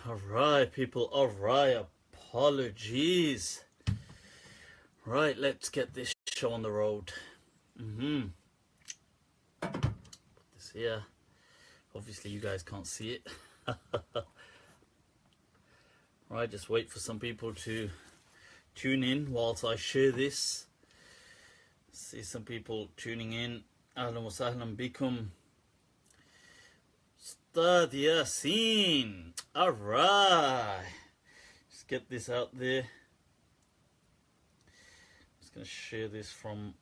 Alright, people, alright, apologies. Right, let's get this show on the road. Put this here. Obviously, you guys can't see it. Right, just wait for some people to tune in whilst I share this. See some people tuning in. Ahlan wa sahlan bikum. Ustad Yasin. Alright. Just get this out there. Just going to share this from...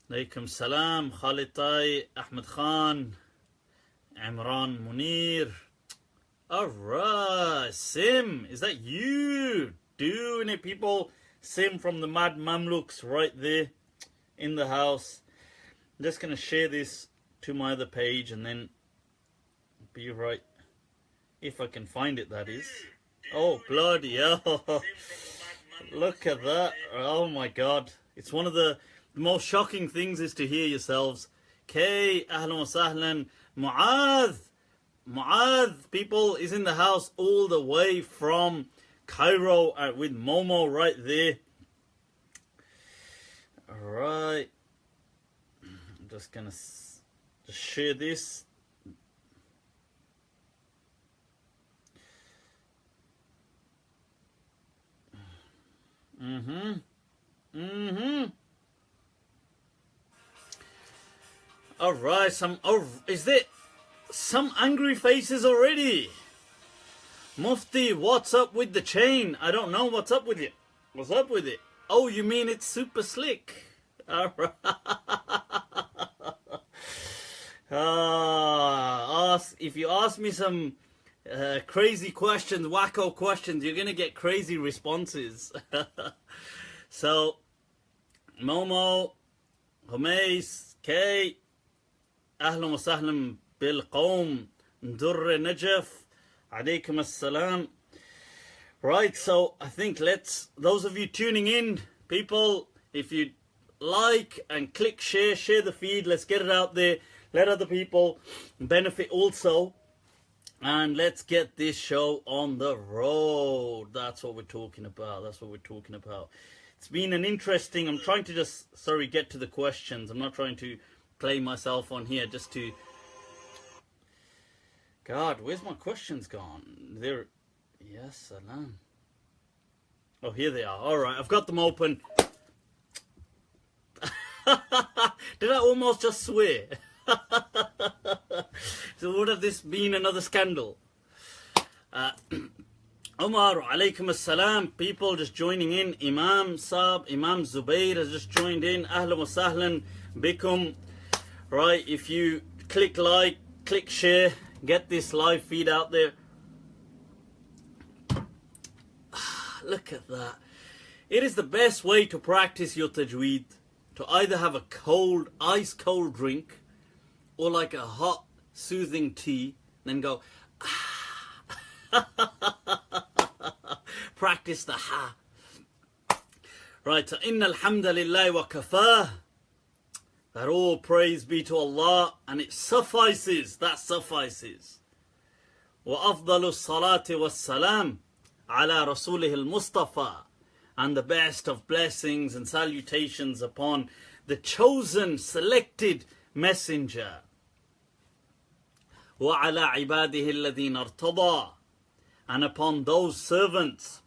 Alaikum salam, Khalid Tai, Ahmed Khan, Imran Munir. Alright, Sim, is that you doing it, people? Sim from the Mad Mamluks right there in the house. I'm just going to share this to my other page and then be right, if I can find it, that is. Oh, bloody hell. Look at that. Oh my God. It's one of the most shocking things is to hear yourselves. Kay, ahlan wa sahlan. Mu'adh, people, is in the house all the way from Cairo with Momo right there. Alright. I'm just going to just share this. Alright, is there some angry faces already? Mufti, what's up with the chain? I don't know what's up with it. What's up with it? Oh, you mean it's super slick? Alright. If you ask me some crazy questions, wacko questions, you're gonna get crazy responses. So, Momo, Humais, Kay, Ahlan wa sahlan bil qawm, Ndurre Najaf, Alaykum as-salam. Right, so I think those of you tuning in, people, if you like and click share the feed, let's get it out there, let other people benefit also. And let's get this show on the road. That's what we're talking about. That's what we're talking about. It's been an interesting... I'm trying to just... Sorry, get to the questions. I'm not trying to play myself on here just to... God, where's my questions gone? They're... Yes, salam. Oh, here they are. All right, I've got them open. Did I almost just swear? So would have this been another scandal? Omar, alaykum as-salam. People just joining in. Imam Zubair has just joined in. Ahlan wa sahlan bikum. Right, if you click like, click share, get this live feed out there. Look at that. It is the best way to practice your tajweed. To either have a cold, ice cold drink, or like a hot, soothing tea, then go, practice the ha. Right, so inna alhamdulillahi wa kafah. That all praise be to Allah, and it suffices, that suffices. Wa afdalu salati wa salam ala rasulih al-Mustafa. And the best of blessings and salutations upon the chosen, selected messenger. وَعَلَى عِبَادِهِ الَّذِينَ ارْتَضَى. And upon those servants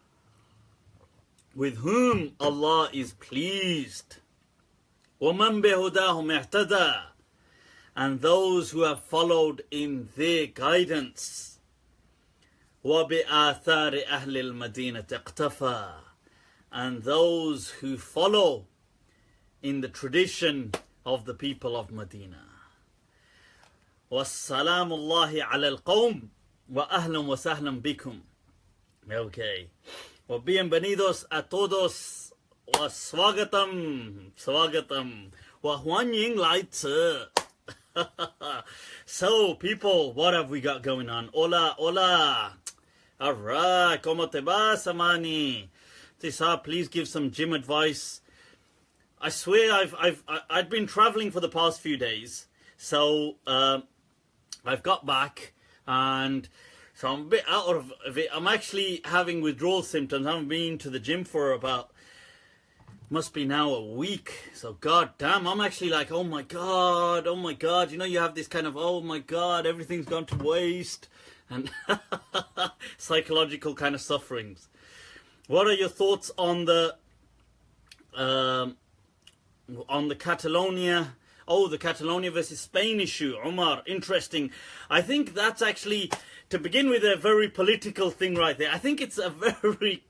with whom Allah is pleased. وَمَنْ بِهُدَاهُمْ اهْتَدَى. And those who have followed in their guidance. وَبِآثَارِ أَهْلِ الْمَدِينَةِ اقْتَفَى. And those who follow in the tradition of the people of Medina. Wassalamu Allahi ala al-qawm wa ahlan wa sahlan bikum. Okay. Wa bienvenidos a todos. Wa swagatam. Swagatam. Wa huan ying lai tse. So, people, what have we got going on? Hola, hola. Alright, ¿cómo te va, Samani? Please give some gym advice. I swear I'd been traveling for the past few days, so I've got back, and so I'm a bit out of it. I'm actually having withdrawal symptoms. I haven't been to the gym for about, must be now a week. So god damn, I'm actually like, oh my god, you know, you have this kind of, oh my god, everything's gone to waste, and psychological kind of sufferings. What are your thoughts on the Catalonia? Oh, the Catalonia versus Spain issue. Omar, interesting. I think that's actually, to begin with, a very political thing right there. I think it's a very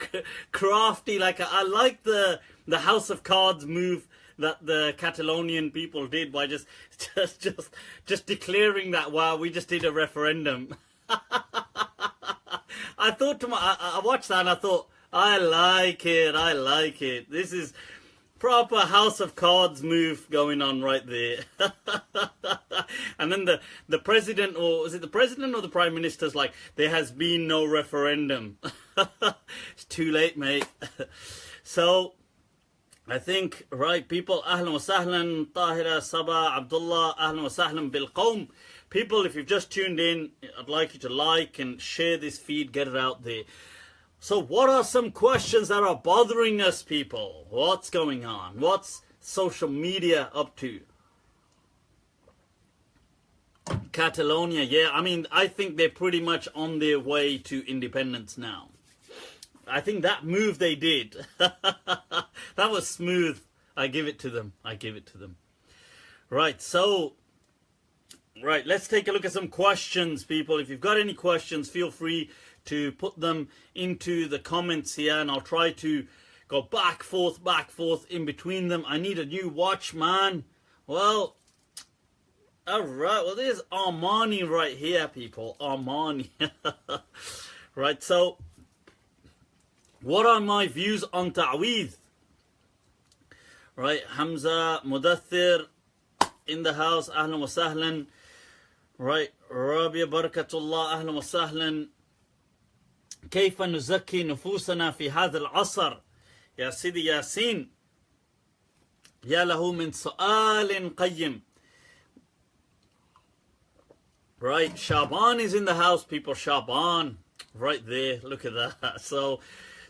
crafty, like, I like the House of Cards move that the Catalonian people did by just declaring that, wow, we just did a referendum. I thought I watched that and I thought, I like it. This is proper House of Cards move going on right there. And then the president, or is it the president or the prime minister's like, there has been no referendum. It's too late, mate. So I think, right, people, ahlan wa sahlan, Tahira, Sabah, Abdullah, ahlan wa sahlan bil qawm. People, if you've just tuned in, I'd like you to like and share this feed, get it out there. So what are some questions that are bothering us, people? What's going on? What's social media up to? Catalonia, yeah, I mean, I think they're pretty much on their way to independence now. I think that move they did, that was smooth. I give it to them. Right, so, right, let's take a look at some questions, people. If you've got any questions, feel free to put them into the comments here, and I'll try to go back, forth in between them. I need a new watch, man. Well, alright, well, there's Armani right here, people. Armani. Right, so, what are my views on Taweez? Right, Hamza, Mudathir in the house, ahlan wa sahlan. Right, Rabia Barakatullah, ahlan wa sahlan. كيف نزكي نفوسنا في هذا العصر يا سيدي ياسين يا له من سؤال قيم. Right, Shaban is in the house, people. Shaban, right there, look at that. So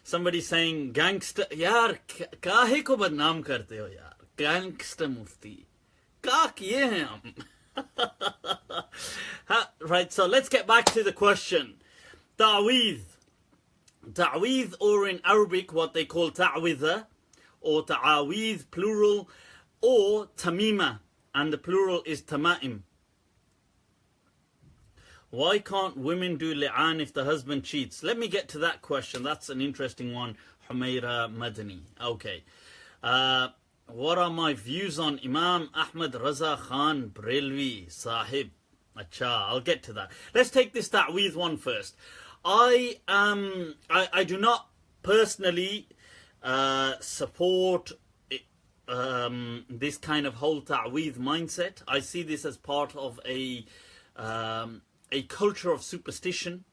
somebody saying gangster, yaar kahe ko badnaam karte ho yaar, gangster mufti ka kiye hain hum. Right, so let's get back to the question. Ta'weez, or in Arabic what they call ta'widha, or ta'aweez plural, or tamima, and the plural is tama'im. Why can't women do li'an if the husband cheats? Let me get to that question. That's an interesting one. Humayra Madani. Okay. What are my views on Imam Ahmad Raza Khan Brelvi Sahib? Acha, I'll get to that. Let's take this ta'weez one first. I do not personally support this kind of whole ta'weez mindset. I see this as part of a culture of superstition,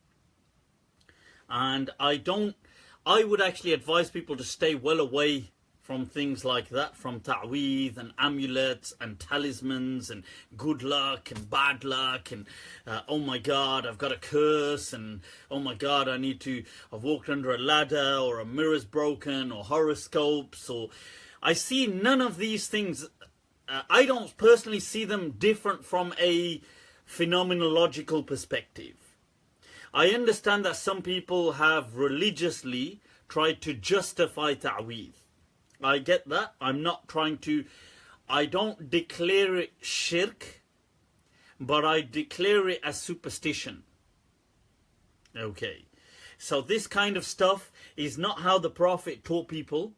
and I would actually advise people to stay well away from things like that, from ta'weez and amulets and talismans and good luck and bad luck and oh my god, I've got a curse, and oh my god, I've walked under a ladder, or a mirror's broken, or horoscopes, or I see none of these things. I don't personally see them different from a phenomenological perspective. I understand that some people have religiously tried to justify ta'weez. I get that. I don't declare it shirk, but I declare it as superstition. Okay. So this kind of stuff is not how the Prophet taught people.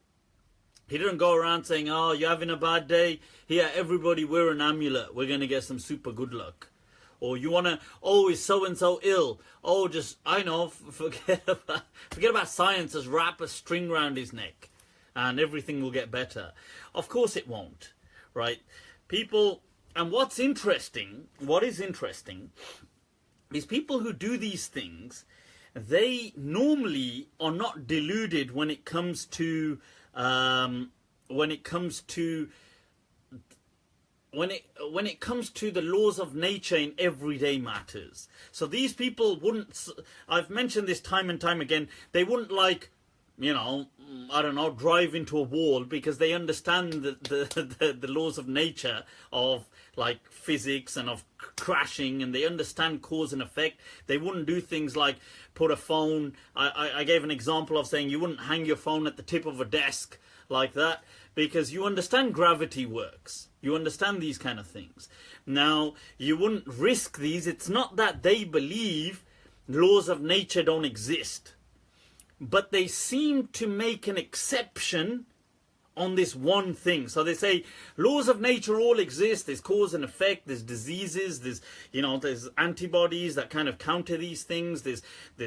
He didn't go around saying, oh, you're having a bad day? Here, everybody wear an amulet. We're going to get some super good luck. Or you want to, oh, is so-and-so ill? Oh, just, I know, forget about science. Just wrap a string around his neck and everything will get better. Of course it won't, right? People, and what is interesting is people who do these things, they normally are not deluded when it comes to when it comes to when it comes to the laws of nature in everyday matters. So these people wouldn't, I've mentioned this time and time again, they wouldn't like, you know, I don't know, drive into a wall, because they understand the laws of nature, of like physics and of crashing, and they understand cause and effect. They wouldn't do things like put a phone, I gave an example of saying you wouldn't hang your phone at the tip of a desk like that, because you understand gravity works. You understand these kind of things. Now, you wouldn't risk these. It's not that they believe laws of nature don't exist, but they seem to make an exception on this one thing. So they say laws of nature all exist. There's cause and effect. There's diseases. There's, you know, there's antibodies that kind of counter these things. There's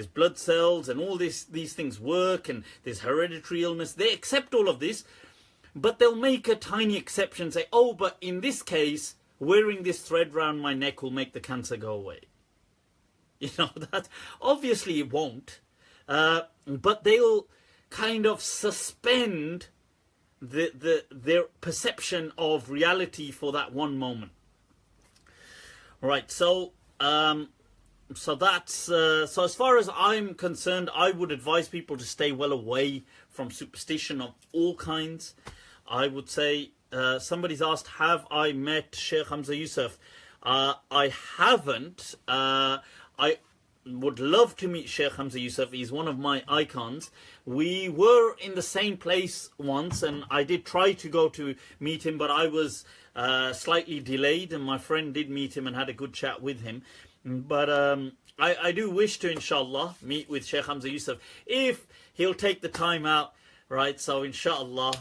blood cells, and all these things work, and there's hereditary illness. They accept all of this, but they'll make a tiny exception. Say, oh, but in this case, wearing this thread round my neck will make the cancer go away. You know, that obviously it won't. But they'll kind of suspend their perception of reality for that one moment. Right, so that's so as far as I'm concerned, I would advise people to stay well away from superstition of all kinds. I would say, somebody's asked, have I met Shaykh Hamza Yusuf? I haven't. I would love to meet Shaykh Hamza Yusuf. He's one of my icons. We were in the same place once, and I did try to go to meet him, but I was slightly delayed, and my friend did meet him and had a good chat with him. But I do wish to, inshallah, meet with Shaykh Hamza Yusuf, if he'll take the time out, right? So inshallah,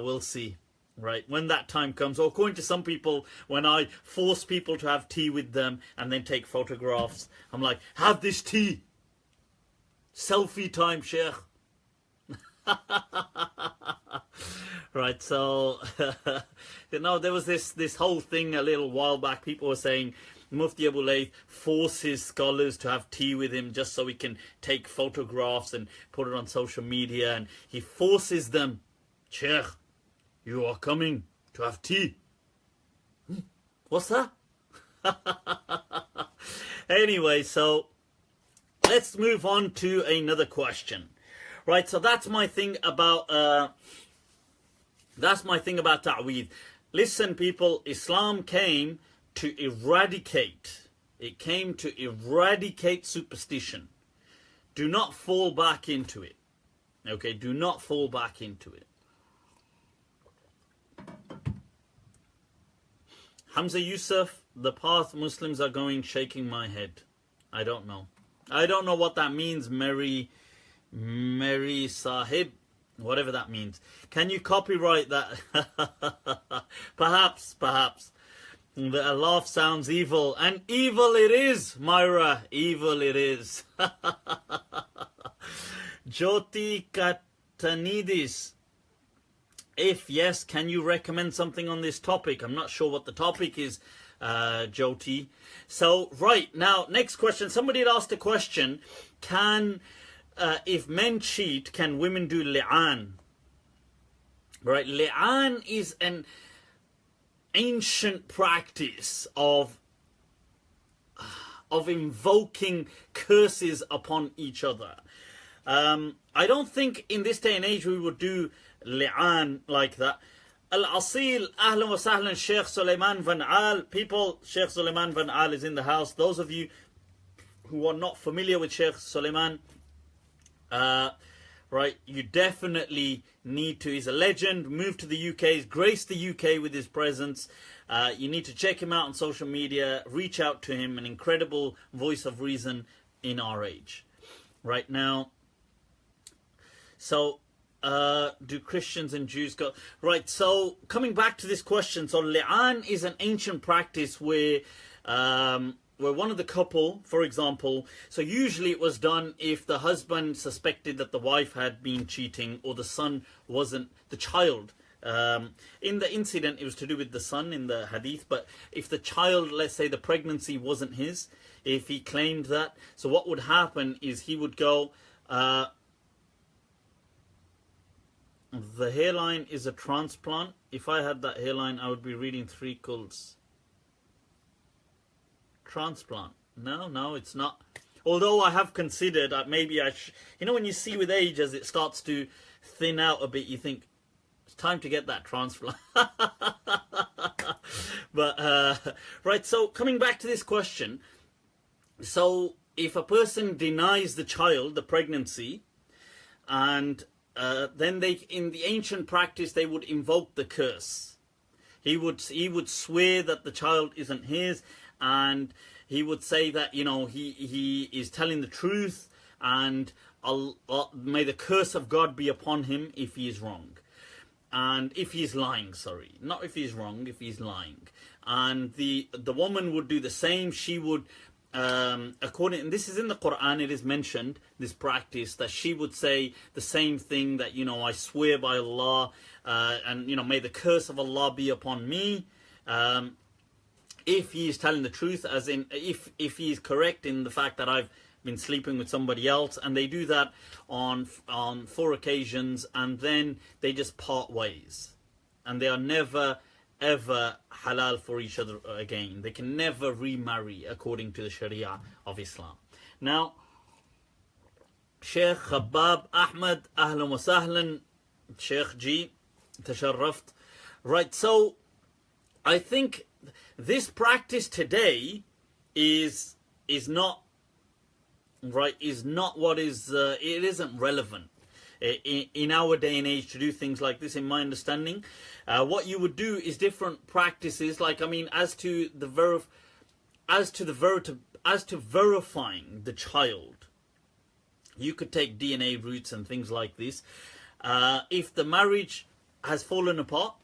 we'll see. Right, when that time comes, or according to some people, when I force people to have tea with them and then take photographs, I'm like, have this tea. Selfie time, Shaykh. Right, so, you know, there was this whole thing a little while back. People were saying Mufti Abu Layth forces scholars to have tea with him just so he can take photographs and put it on social media, and he forces them. Shaykh, you are coming to have tea. What's that? Anyway, so let's move on to another question. Right, so that's my thing about Taweez. Listen, people, Islam came to eradicate. It came to eradicate superstition. Do not fall back into it. Okay, do not fall back into it. Hamza Yusuf, the path Muslims are going, shaking my head. I don't know. I don't know what that means, Mary Sahib, whatever that means. Can you copyright that? Perhaps. The laugh sounds evil, and evil it is, Myra. Evil it is. Jyoti Katanidis. If yes, can you recommend something on this topic? I'm not sure what the topic is, Jyoti. So, right, now, next question. Somebody had asked a question. If men cheat, can women do Lian? Right, Lian is an ancient practice of invoking curses upon each other. I don't think in this day and age we would do Li'an like that. Al-Asil, Ahlan wa Sahlan, Shaykh Suleiman Van Al. People, Shaykh Suleiman Van Al is in the house. Those of you who are not familiar with Shaykh Suleiman, right, you definitely need to. He's a legend, moved to the UK, he's graced the UK with his presence. You need to check him out on social media, reach out to him, an incredible voice of reason in our age. Right now, so do Christians and Jews go? Right, so coming back to this question, so Li'an is an ancient practice where one of the couple, for example, so usually it was done if the husband suspected that the wife had been cheating, or the son wasn't, the child. In the incident, it was to do with the son in the hadith, but if the child, let's say the pregnancy wasn't his, if he claimed that, so what would happen is he would go, The hairline is a transplant. If I had that hairline, I would be reading 3 kulls. Transplant. No, it's not. Although I have considered that maybe you know, when you see with age as it starts to thin out a bit, you think it's time to get that transplant. But right, so coming back to this question, so if a person denies the child, the pregnancy, and then they, in the ancient practice, they would invoke the curse. He would swear that the child isn't his, and he would say that, you know, he is telling the truth, and may the curse of God be upon him if he is wrong. And if he's lying, sorry. Not if he's wrong, if he's lying. And the woman would do the same. She would, and this is in the Quran, it is mentioned, this practice, that she would say the same thing, that, you know, I swear by Allah, and, you know, may the curse of Allah be upon me. If he is telling the truth, as in if he is correct in the fact that I've been sleeping with somebody else, and they do that on 4 occasions, and then they just part ways, and they are never ever halal for each other again. They can never remarry according to the Sharia of Islam. Now, Shaykh Khabbab Ahmed, Ahlan wa Sahlan, Shaykh G, Tasharraft. Right, so I think this practice today is not right, is not what is, it isn't relevant in our day and age to do things like this, in my understanding. What you would do is different practices, like, I mean, as to verifying the child, you could take DNA routes and things like this. If the marriage has fallen apart,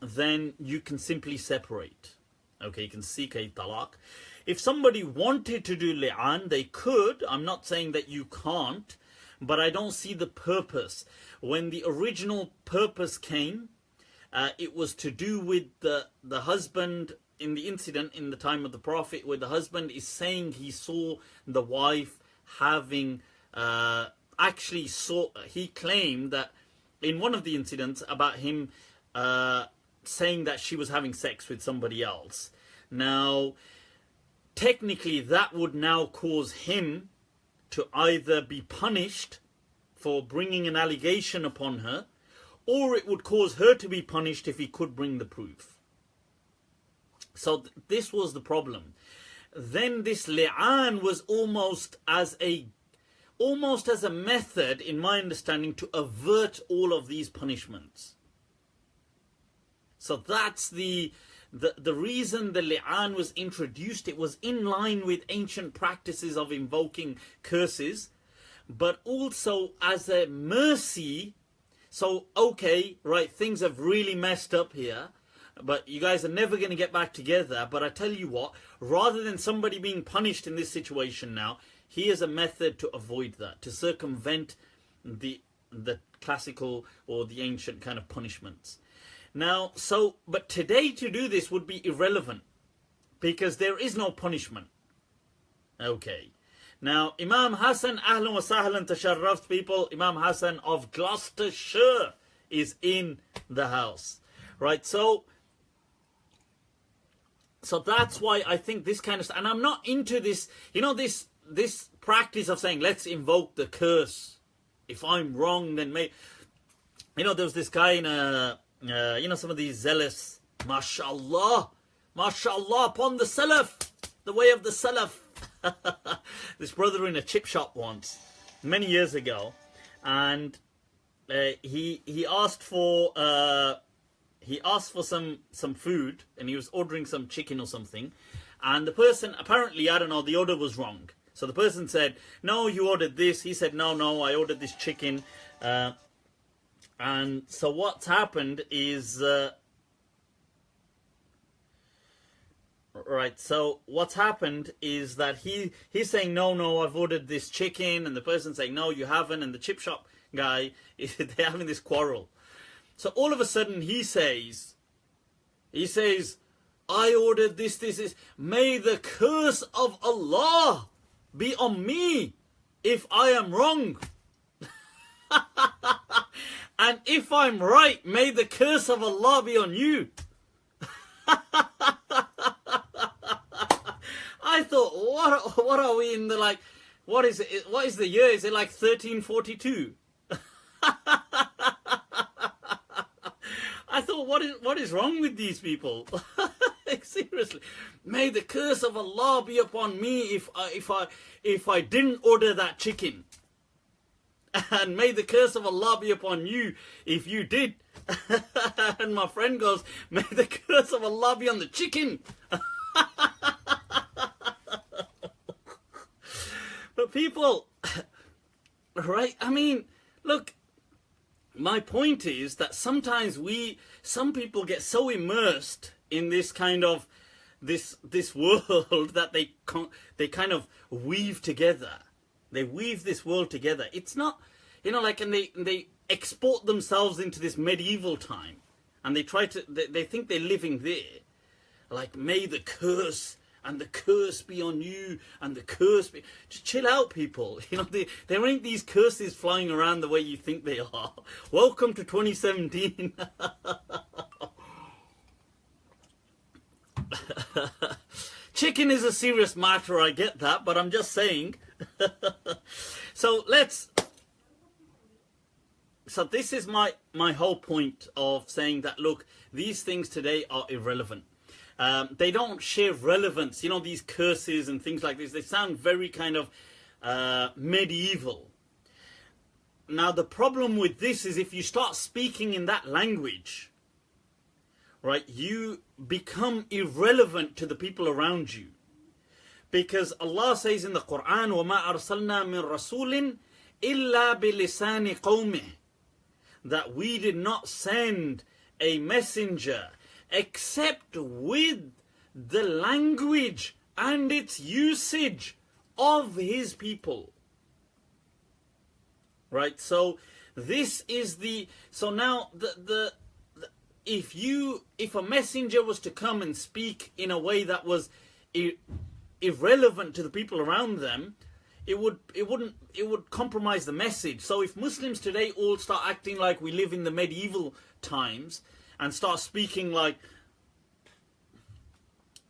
then you can simply separate. Okay, you can seek a talaq. If somebody wanted to do li'an, they could. I'm not saying that you can't, but I don't see the purpose. When the original purpose came, it was to do with the husband, in the incident in the time of the Prophet, where the husband is saying he saw the wife having, he claimed that in one of the incidents about him saying that she was having sex with somebody else. Now, technically that would now cause him to either be punished for bringing an allegation upon her, or it would cause her to be punished if he could bring the proof. So this was the problem. Then this li'an was almost as a method, in my understanding, to avert all of these punishments. So that's the reason the li'an was introduced. It was in line with ancient practices of invoking curses, but also as a mercy. So, okay, right, things have really messed up here, but you guys are never going to get back together. But I tell you what, rather than somebody being punished in this situation now, here's a method to avoid that, to circumvent the classical or the ancient kind of punishments. Now, but today to do this would be irrelevant, because there is no punishment. Okay. Now, Imam Hassan, Ahlan wa Sahlan, Tasharraft people, Imam Hassan of Gloucestershire is in the house. Right, so that's why I think this kind of, and I'm not into this, you know, this practice of saying, let's invoke the curse. If I'm wrong, then you know, there was this guy in you know, some of these zealous, mashallah upon the Salaf, the way of the Salaf. This brother in a chip shop once, many years ago, and he asked for some food, and he was ordering some chicken or something, and the person, apparently, I don't know, the order was wrong. So the person said, no, you ordered this. He said, no, I ordered this chicken. And so what's happened is, right, so what's happened is that he's saying, no, I've ordered this chicken, and the person's saying, no, you haven't, and the chip shop guy, they're having this quarrel. So all of a sudden he says, I ordered this, may the curse of Allah be on me if I am wrong. And if I'm right, may the curse of Allah be on you. I thought, what are we in the, like, what is it? What is the year? Is it like 1342? I thought, what is wrong with these people? Like, seriously, may the curse of Allah be upon me if I didn't order that chicken, and may the curse of Allah be upon you if you did. And my friend goes, may the curse of Allah be on the chicken. But people, right? I mean, look, my point is that sometimes some people get so immersed in this kind of, this world that they kind of weave together. They weave this world together. It's not, you know, like, and they export themselves into this medieval time, and they think they're living there. Like, may the curse and the curse be on you, and the curse be... Just chill out, people. You know, there ain't these curses flying around the way you think they are. Welcome to 2017. Chicken is a serious matter, I get that, but I'm just saying. So this is my whole point of saying that, look, these things today are irrelevant. They don't share relevance. You know, these curses and things like this, they sound very kind of medieval. Now, the problem with this is if you start speaking in that language, right, you become irrelevant to the people around you. Because Allah says in the Quran, وَمَا أَرْسَلْنَا مِن رَسُولٍ إِلَّا بِلِسَانِ قَوْمِهِ, that we did not send a messenger except with the language and its usage of his people. Right? So this is so now if a messenger was to come and speak in a way that was irrelevant to the people around them, it would compromise the message. So if Muslims today all start acting like we live in the medieval times and start speaking like,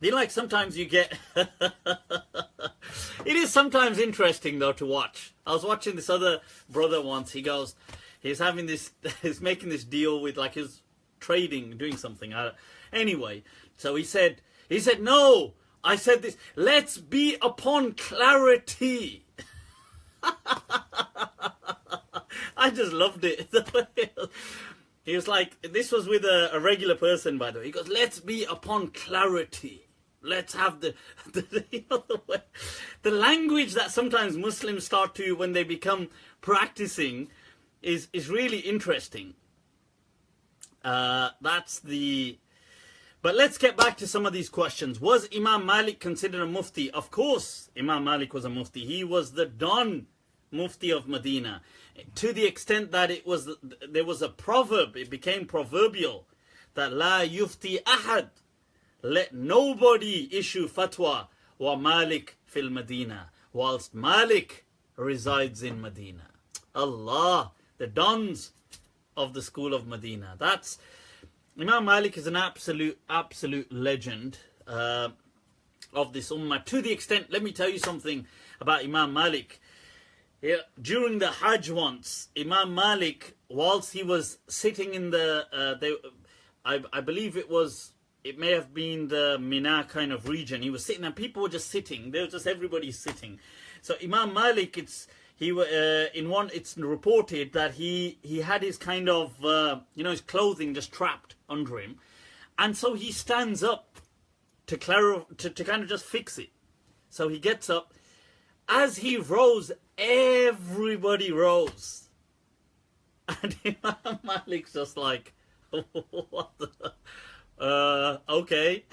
you know, like sometimes you get it is sometimes interesting though to watch. I was watching this other brother once. He's making this deal with, like, his trading, doing something. Anyway, so he said, no, I said this, let's be upon clarity. I just loved it. He was like, this was with a regular person, by the way. He goes, let's be upon clarity. Let's have the language that sometimes Muslims start to, when they become practicing, is really interesting. But let's get back to some of these questions. Was Imam Malik considered a Mufti? Of course, Imam Malik was a Mufti. He was the Don Mufti of Medina, to the extent that there was a proverb. It became proverbial that La yufti ahad, let nobody issue fatwa wa Malik fil Medina, whilst Malik resides in Medina. Allah, the Dons of the school of Medina. That's Imam Malik is an absolute legend of this ummah, to the extent, let me tell you something about Imam Malik. Yeah, during the Hajj once, Imam Malik, whilst he was sitting in I believe it may have been the Mina kind of region, he was sitting and people were just sitting, everybody sitting. So Imam Malik, it's reported that he had his kind of, his clothing just trapped under him. And so he stands up to kind of just fix it. So he gets up. As he rose, everybody rose. And Imam Malik's just like, what the... okay.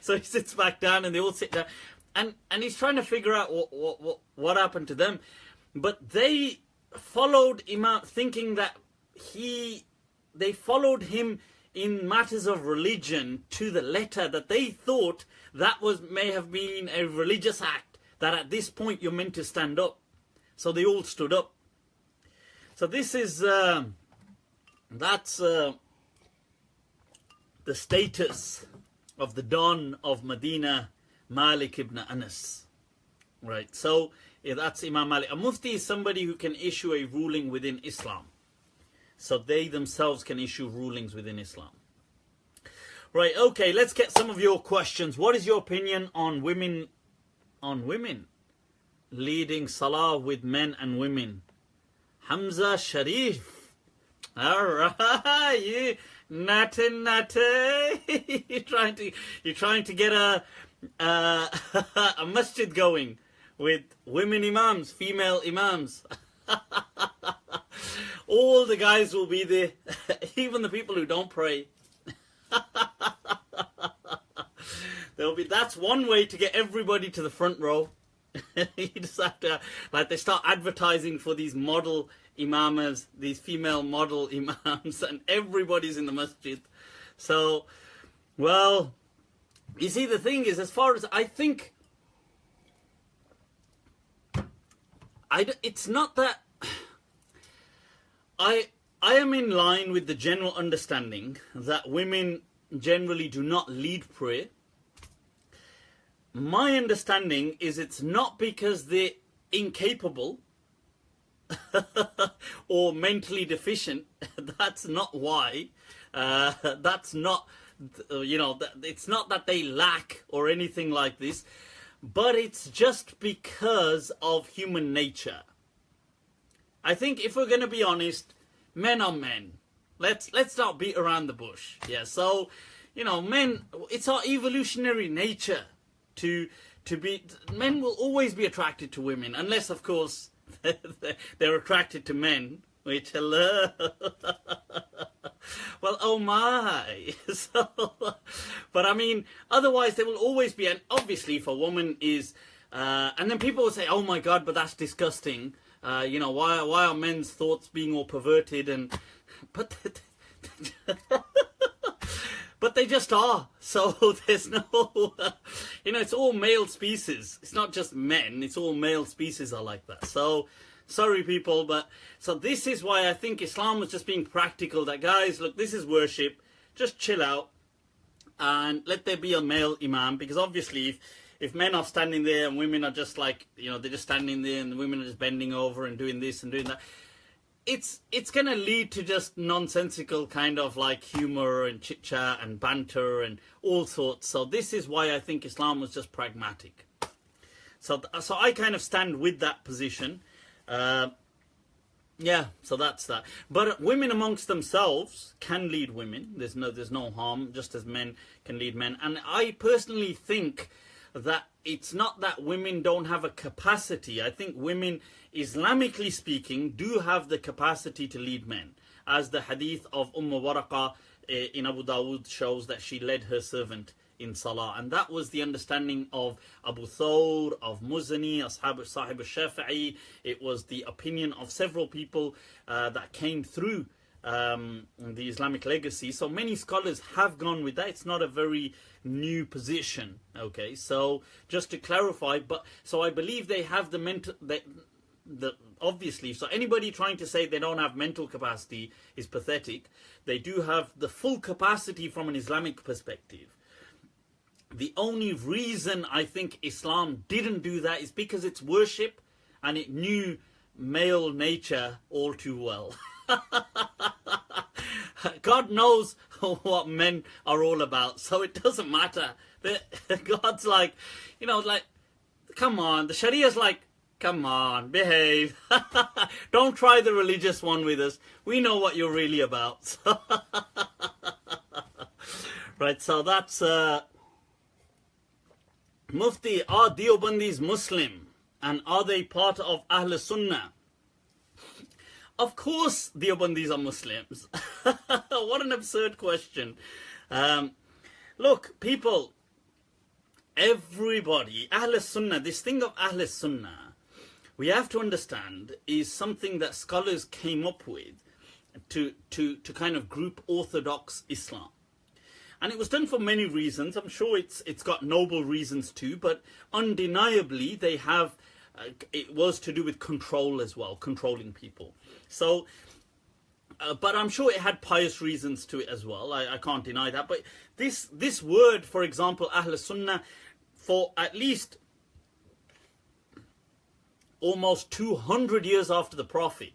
So he sits back down and they all sit down. And he's trying to figure out what happened to them. But they followed Imam, thinking that they followed him in matters of religion to the letter, that they thought that may have been a religious act, that at this point you're meant to stand up. So they all stood up. So this is, that's the status of the Don of Medina, Malik ibn Anas. Right, so yeah, that's Imam Malik. A Mufti is somebody who can issue a ruling within Islam. So they themselves can issue rulings within Islam. Right, okay, let's get some of your questions. What is your opinion on women leading salah with men and women? Hamza Sharif. Alright, you natty. You're trying to get a masjid going with women imams, female imams. All the guys will be there, even the people who don't pray. That's one way to get everybody to the front row. You just have to, like, they start advertising for these model imamas, these female model imams, and everybody's in the masjid. So, well, you see, the thing is, as far as I think, it's not that I am in line with the general understanding that women generally do not lead prayer. My understanding is it's not because they're incapable or mentally deficient. That's not why. That's not, it's not that they lack or anything like this, but it's just because of human nature. I think if we're going to be honest, men are men. Let's not beat around the bush. Yeah, so, men, it's our evolutionary nature to be, men will always be attracted to women, unless, of course, they're attracted to men, which, hello. Well, oh my. So, but I mean, otherwise there will always be, and obviously if a woman is, and then people will say, oh my God, but that's disgusting. Why are men's thoughts being all perverted? But they just are. So there's no, it's all male species. It's not just men. It's all male species are like that. So, sorry people, but so this is why I think Islam was just being practical. That guys, look, this is worship. Just chill out and let there be a male imam. Because obviously, if men are standing there and women are just like, they're just standing there and the women are just bending over and doing this and doing that, it's going to lead to just nonsensical kind of like humor and chit chat and banter and all sorts. So this is why I think Islam was just pragmatic. So I kind of stand with that position. Yeah, so that's that. But women amongst themselves can lead women. There's no harm, just as men can lead men. And I personally think that it's not that women don't have a capacity. I think women, Islamically speaking, do have the capacity to lead men. As the hadith of Waraqah in Abu Dawood shows that she led her servant in salah. And that was the understanding of Abu Thawr, of Muzani, Sahib al-Shafi'i. It was the opinion of several people that came through the Islamic legacy. So many scholars have gone with that. It's not a very new position. Okay, so just to clarify, so I believe they have the mental, obviously, so anybody trying to say they don't have mental capacity is pathetic. They do have the full capacity from an Islamic perspective. The only reason I think Islam didn't do that is because it's worship and it knew male nature all too well. God knows what men are all about, so it doesn't matter. God's like, come on, the Sharia's like, come on, behave. Don't try the religious one with us. We know what you're really about. Right, so that's Mufti, are Deobandis Muslim? And are they part of Ahlus Sunnah? Of course Deobandis are Muslims. What an absurd question. Look, people, everybody, Ahlus Sunnah, this thing of Ahlus Sunnah, we have to understand is something that scholars came up with to kind of group Orthodox Islam. And it was done for many reasons. I'm sure it's got noble reasons too, but undeniably they have it was to do with control as well, controlling people. So, but I'm sure it had pious reasons to it as well. I can't deny that. But this word, for example, Ahlus Sunnah, for at least almost 200 years after the Prophet,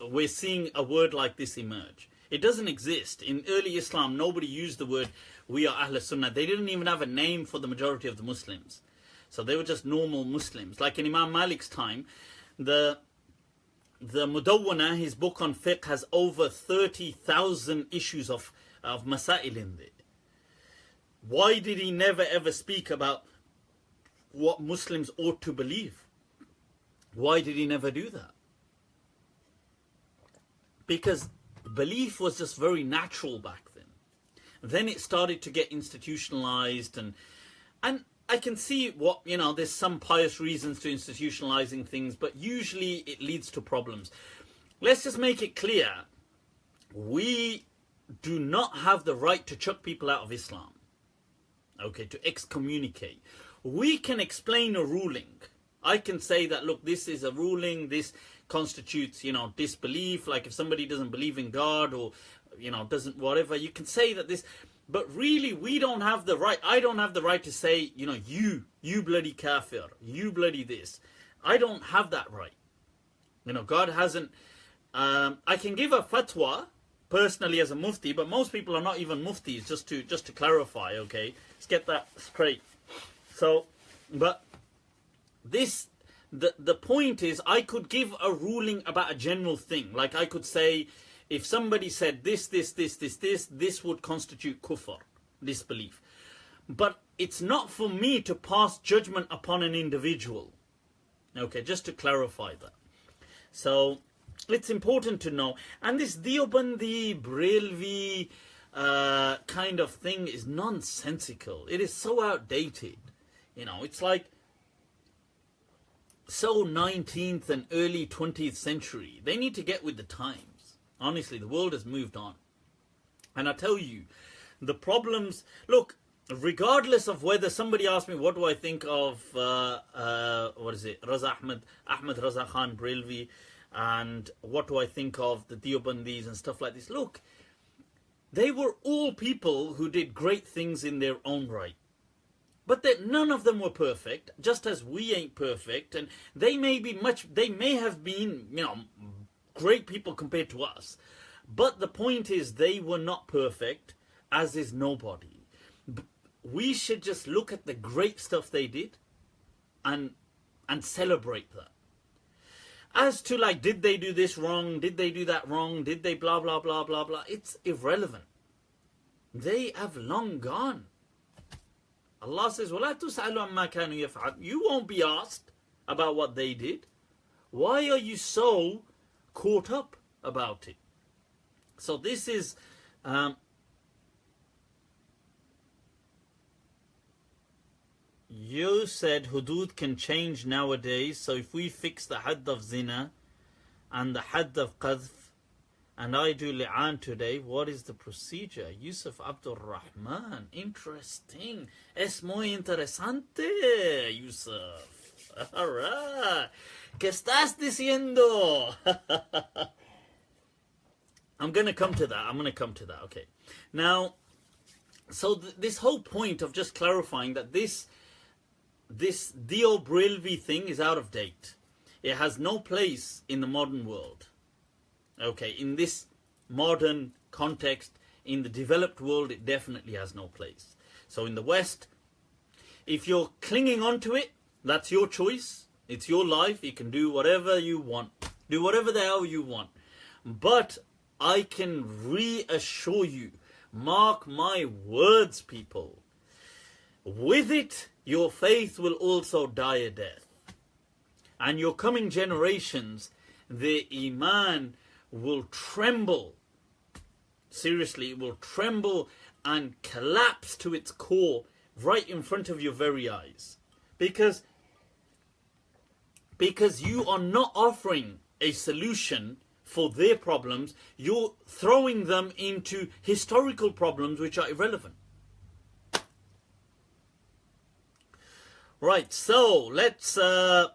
we're seeing a word like this emerge. It doesn't exist. In early Islam, nobody used the word, we are Ahlus Sunnah. They didn't even have a name for the majority of the Muslims. So they were just normal Muslims. Like in Imam Malik's time, the Mudawwana, his book on fiqh, has over 30,000 issues of masail in there. Why did he never ever speak about what Muslims ought to believe? Why did he never do that? Because belief was just very natural back then. Then it started to get institutionalized, and I can see what, there's some pious reasons to institutionalizing things, but usually it leads to problems. Let's just make it clear. We do not have the right to chuck people out of Islam. Okay, to excommunicate. We can explain a ruling. I can say that, look, this is a ruling, this constitutes, disbelief. Like if somebody doesn't believe in God, or, doesn't whatever, you can say that this, but really we don't have the right. I don't have the right to say, you bloody kafir, you bloody this. I don't have that right. God hasn't, I can give a fatwa personally as a mufti, but most people are not even muftis, just to clarify, okay? Let's get that straight. So, but this, the point is, I could give a ruling about a general thing. Like I could say, if somebody said this would constitute kufr, disbelief. But it's not for me to pass judgment upon an individual. Okay, just to clarify that. So, it's important to know. And this Deobandi, Brelvi kind of thing is nonsensical. It is so outdated. It's like so 19th and early 20th century. They need to get with the times. Honestly, the world has moved on. And I tell you, the problems... Look, regardless of whether somebody asks me, what do I think of, Raza Ahmed Raza Khan Brelvi, and what do I think of the Deobandis and stuff like this? Look, they were all people who did great things in their own right. But none of them were perfect, just as we ain't perfect. And they may have been, great people compared to us. But the point is, they were not perfect, as is nobody. We should just look at the great stuff they did and celebrate that. As to like, did they do this wrong? Did they do that wrong? Did they blah, blah, blah, blah, blah? It's irrelevant. They have long gone. Allah says, وَلَا تُسْأَلُوا عَمَّا كَانُوا يَفْعَلُونَ. You won't be asked about what they did. Why are you so caught up about it? So this is... you said Hudud can change nowadays. So if we fix the hadd of zina and the hadd of qadhf, and I do li'an today, what is the procedure? Yusuf Abdul Rahman. Interesting. Es muy interesante, Yusuf. Alright. ¿Qué estás diciendo? I'm going to come to that. Okay. Now, so this whole point of just clarifying that this Dio Brelvi thing is out of date. It has no place in the modern world. Okay, in this modern context, in the developed world, it definitely has no place. So in the West, if you're clinging on to it, that's your choice. It's your life. You can do whatever you want. Do whatever the hell you want. But I can reassure you, mark my words, people, with it, your faith will also die a death. And your coming generations, their iman will tremble. Seriously, it will tremble and collapse to its core right in front of your very eyes. Because you are not offering a solution for their problems. You're throwing them into historical problems which are irrelevant. Right, so let's I'm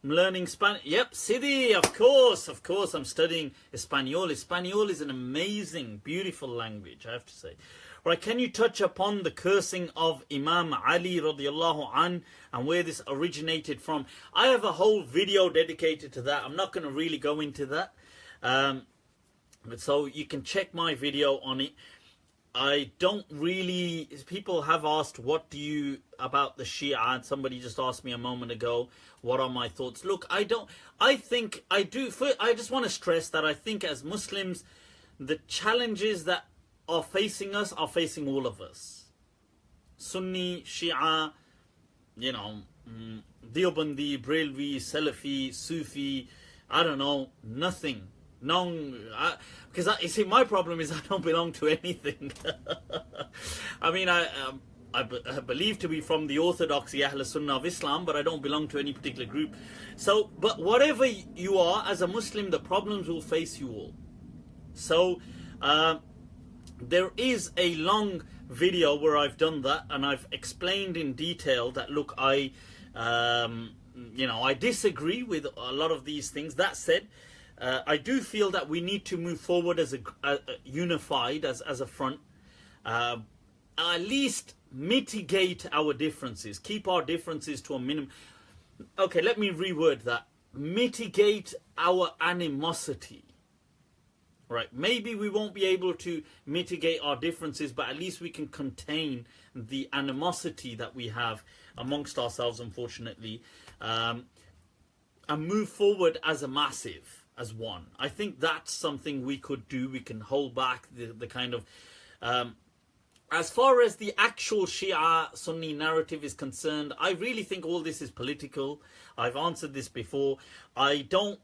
learning Spanish. Yep, Sidi, of course, I'm studying Espanol. Espanol is an amazing, beautiful language, I have to say. Right, can you touch upon the cursing of Imam Ali radiallahu an and where this originated from? I have a whole video dedicated to that. I'm not going to really go into that. But so you can check my video on it. I don't really, people have asked what do you about the Shia, and somebody just asked me a moment ago, what are my thoughts? Look, I just want to stress that I think as Muslims, the challenges that are facing us are facing all of us. Sunni, Shia, you know, Deobandi, Brelvi, Salafi, Sufi, I don't know, nothing. Because you see, my problem is I don't belong to anything. I mean, I believe to be from the orthodoxy Ahlus Sunnah of Islam, but I don't belong to any particular group. So, but whatever you are as a Muslim, the problems will face you all. So, there is a long video where I've done that, and I've explained in detail that look, I disagree with a lot of these things. That said, I do feel that we need to move forward as a unified as a front. At least mitigate our differences, keep our differences to a minimum. Okay, let me reword that. Mitigate our animosity. Right, maybe we won't be able to mitigate our differences, but at least we can contain the animosity that we have amongst ourselves, unfortunately, and move forward as a massive. As one. I think that's something we could do. We can hold back the kind of as far as the actual Shia Sunni narrative is concerned, I really think all this is political. I've answered this before. I don't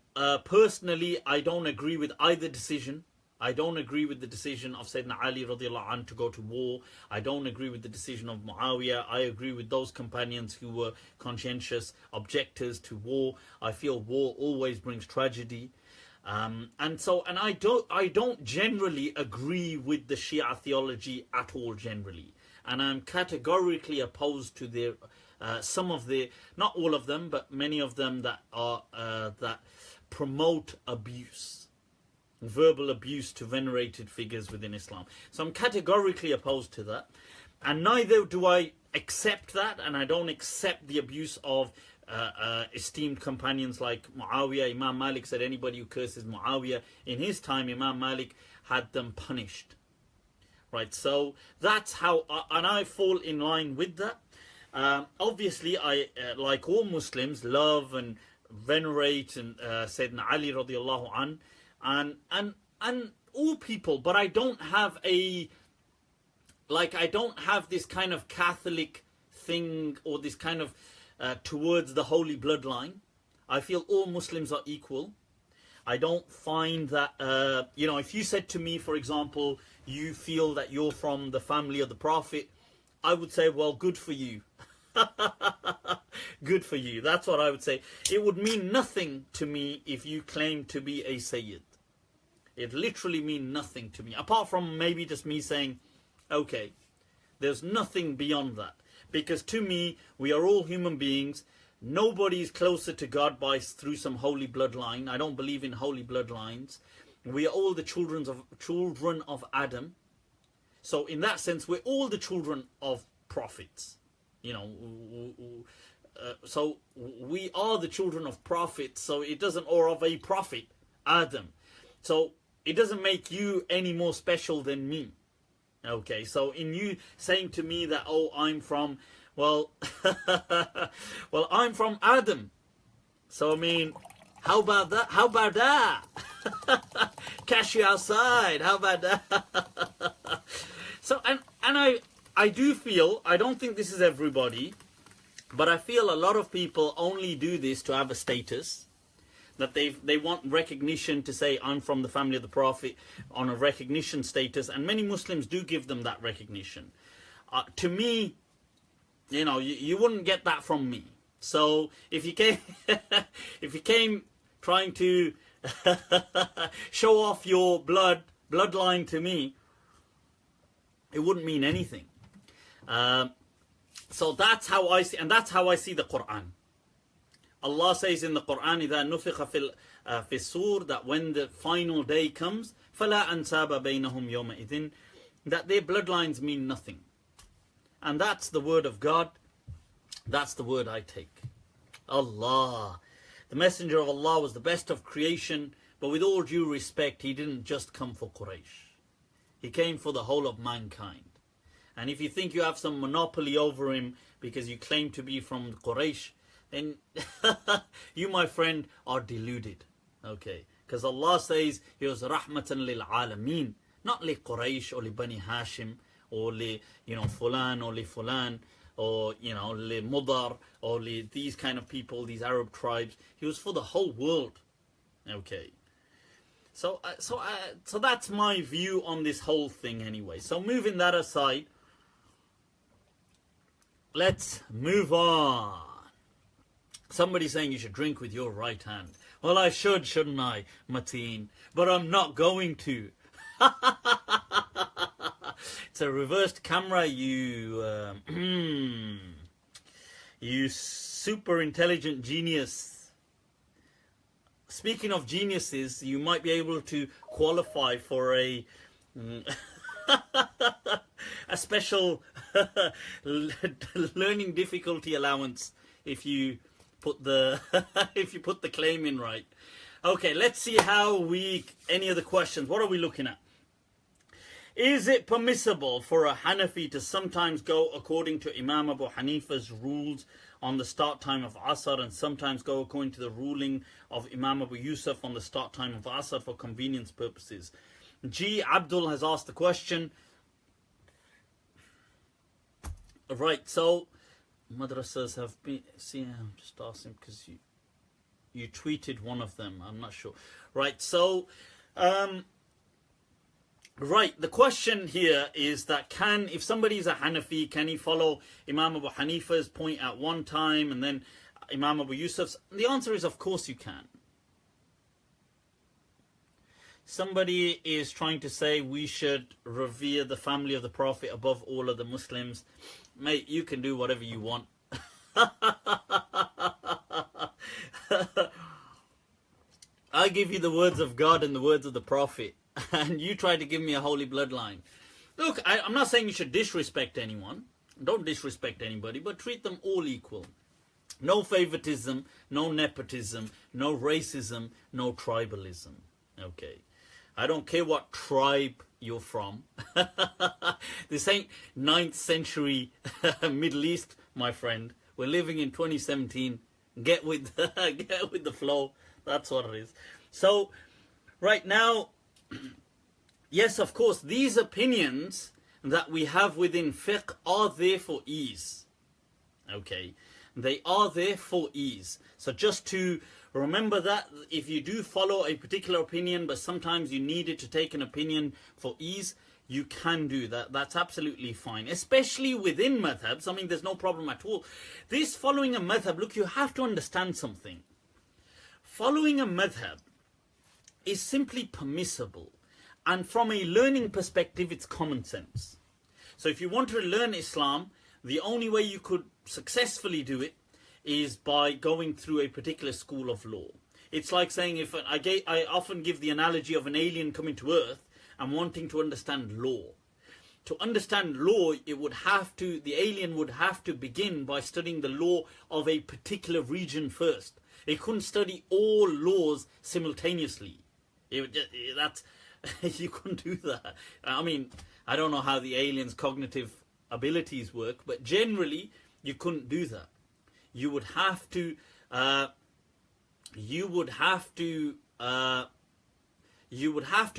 personally, I don't agree with either decision. I don't agree with the decision of Sayyidina Ali radiallahu anhu to go to war. I don't agree with the decision of Muawiyah. I agree with those companions who were conscientious objectors to war. I feel war always brings tragedy. And I don't generally agree with the Shia theology at all generally. And I'm categorically opposed to their some of the, not all of them, but many of them that are that promote abuse, verbal abuse to venerated figures within Islam. So I'm categorically opposed to that, and neither do I accept that, and I don't accept the abuse of esteemed companions like Muawiyah. Imam Malik said anybody who curses Muawiyah in his time, Imam Malik had them punished. Right, so that's how, and I fall in line with that. Obviously, I, like all Muslims, love and venerate and Sayyidina Ali radiallahu an, and all people, but I don't have a, like, I don't have this kind of Catholic thing or this kind of towards the holy bloodline. I feel all Muslims are equal. I don't find that, you know, if you said to me, for example, you feel that you're from the family of the Prophet, I would say, well, good for you. Good for you. That's what I would say. It would mean nothing to me if you claim to be a Sayyid. It literally mean nothing to me. Apart from maybe just me saying, okay, there's nothing beyond that. Because to me, we are all human beings. Nobody is closer to God through some holy bloodline. I don't believe in holy bloodlines. We are all the children of Adam. So in that sense, we're all the children of prophets. You know, so we are the children of prophets. So it doesn't, or of a prophet, Adam. So it doesn't make you any more special than me. Okay, so in you saying to me that, oh, I'm from, well, well, I'm from Adam. So, I mean, how about that? How about that? Cash you outside. How about that? So, and I do feel, I don't think this is everybody, but I feel a lot of people only do this to have a status. That they want recognition to say, I'm from the family of the Prophet, on a recognition status. And many Muslims do give them that recognition. To me, you know, you wouldn't get that from me. So if you came, if you came trying to show off your bloodline to me, it wouldn't mean anything. So that's how I see, and that's how I see the Quran. Allah says in the Quran, إِذَا نُفِخَ فِي الصُّورِ, that when the final day comes, فَلَا أَنْسَابَ بَيْنَهُمْ يَوْمَئِذٍ, that their bloodlines mean nothing. And that's the word of God. That's the word I take. Allah. The Messenger of Allah was the best of creation, but with all due respect, he didn't just come for Quraysh. He came for the whole of mankind. And if you think you have some monopoly over him because you claim to be from Quraysh, then you, my friend, are deluded. Okay? Because Allah says he was rahmatan lil alameen, not li Quraysh or li Bani Hashim or li, Fulan or li Fulan or, li Mudar or li these kind of people, these Arab tribes. He was for the whole world. Okay? So that's my view on this whole thing anyway. So moving that aside, let's move on. Somebody's saying you should drink with your right hand. Well, I should, shouldn't I, Mateen? But I'm not going to. It's a reversed camera, you you super intelligent genius. Speaking of geniuses, you might be able to qualify for a a special learning difficulty allowance if you put the if you put the claim in right. Okay, let's see any of the questions. What are we looking at? Is it permissible for a Hanafi to sometimes go according to Imam Abu Hanifah's rules on the start time of Asr and sometimes go according to the ruling of Imam Abu Yusuf on the start time of Asr for convenience purposes? G. Abdul has asked the question. Right, so madrasas have been... See, I'm just asking because you tweeted one of them. I'm not sure. Right, so... Right, the question here is that if somebody is a Hanafi, can he follow Imam Abu Hanifah's point at one time and then Imam Abu Yusuf's? The answer is, of course you can. Somebody is trying to say we should revere the family of the Prophet above all of the Muslims. Mate, you can do whatever you want. I give you the words of God and the words of the Prophet, and you try to give me a holy bloodline. Look, I'm not saying you should disrespect anyone. Don't disrespect anybody, but treat them all equal. No favoritism, no nepotism, no racism, no tribalism. Okay. I don't care what tribe you're from. This ain't 9th century Middle East, my friend. We're living in 2017. Get with the flow. That's what it is. So, right now, yes, of course, these opinions that we have within fiqh are there for ease. Okay? They are there for ease. So just to remember that, if you do follow a particular opinion, but sometimes you need it to take an opinion for ease, you can do that. That's absolutely fine. Especially within madhabs. I mean, there's no problem at all. This following a madhab, look, you have to understand something. Following a madhab is simply permissible. And from a learning perspective, it's common sense. So if you want to learn Islam, the only way you could successfully do it is by going through a particular school of law. It's like saying, if I often give the analogy of an alien coming to Earth and wanting to understand law. To understand law, the alien would have to begin by studying the law of a particular region first. It couldn't study all laws simultaneously. You couldn't do that. I mean, I don't know how the alien's cognitive abilities work, but generally you couldn't do that. You would have to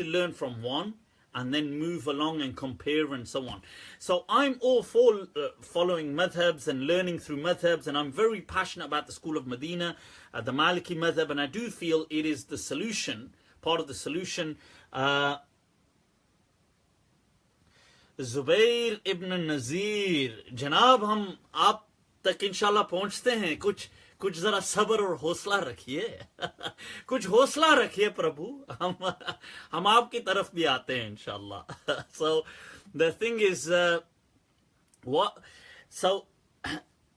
learn from one and then move along and compare and so on. So I'm all for following madhabs and learning through madhabs, and I'm very passionate about the school of Medina, the Maliki madhab, and I do feel it is the solution, part of the solution. Zubair ibn Nazir, जनाब हम आप तक इंशाल्लाह पहुंचते हैं. कुछ जरा सब्र और हौसला रखिए. कुछ हौसला रखिए प्रभु. हम आपकी तरफ भी आते हैं इंशाल्लाह. So the thing is,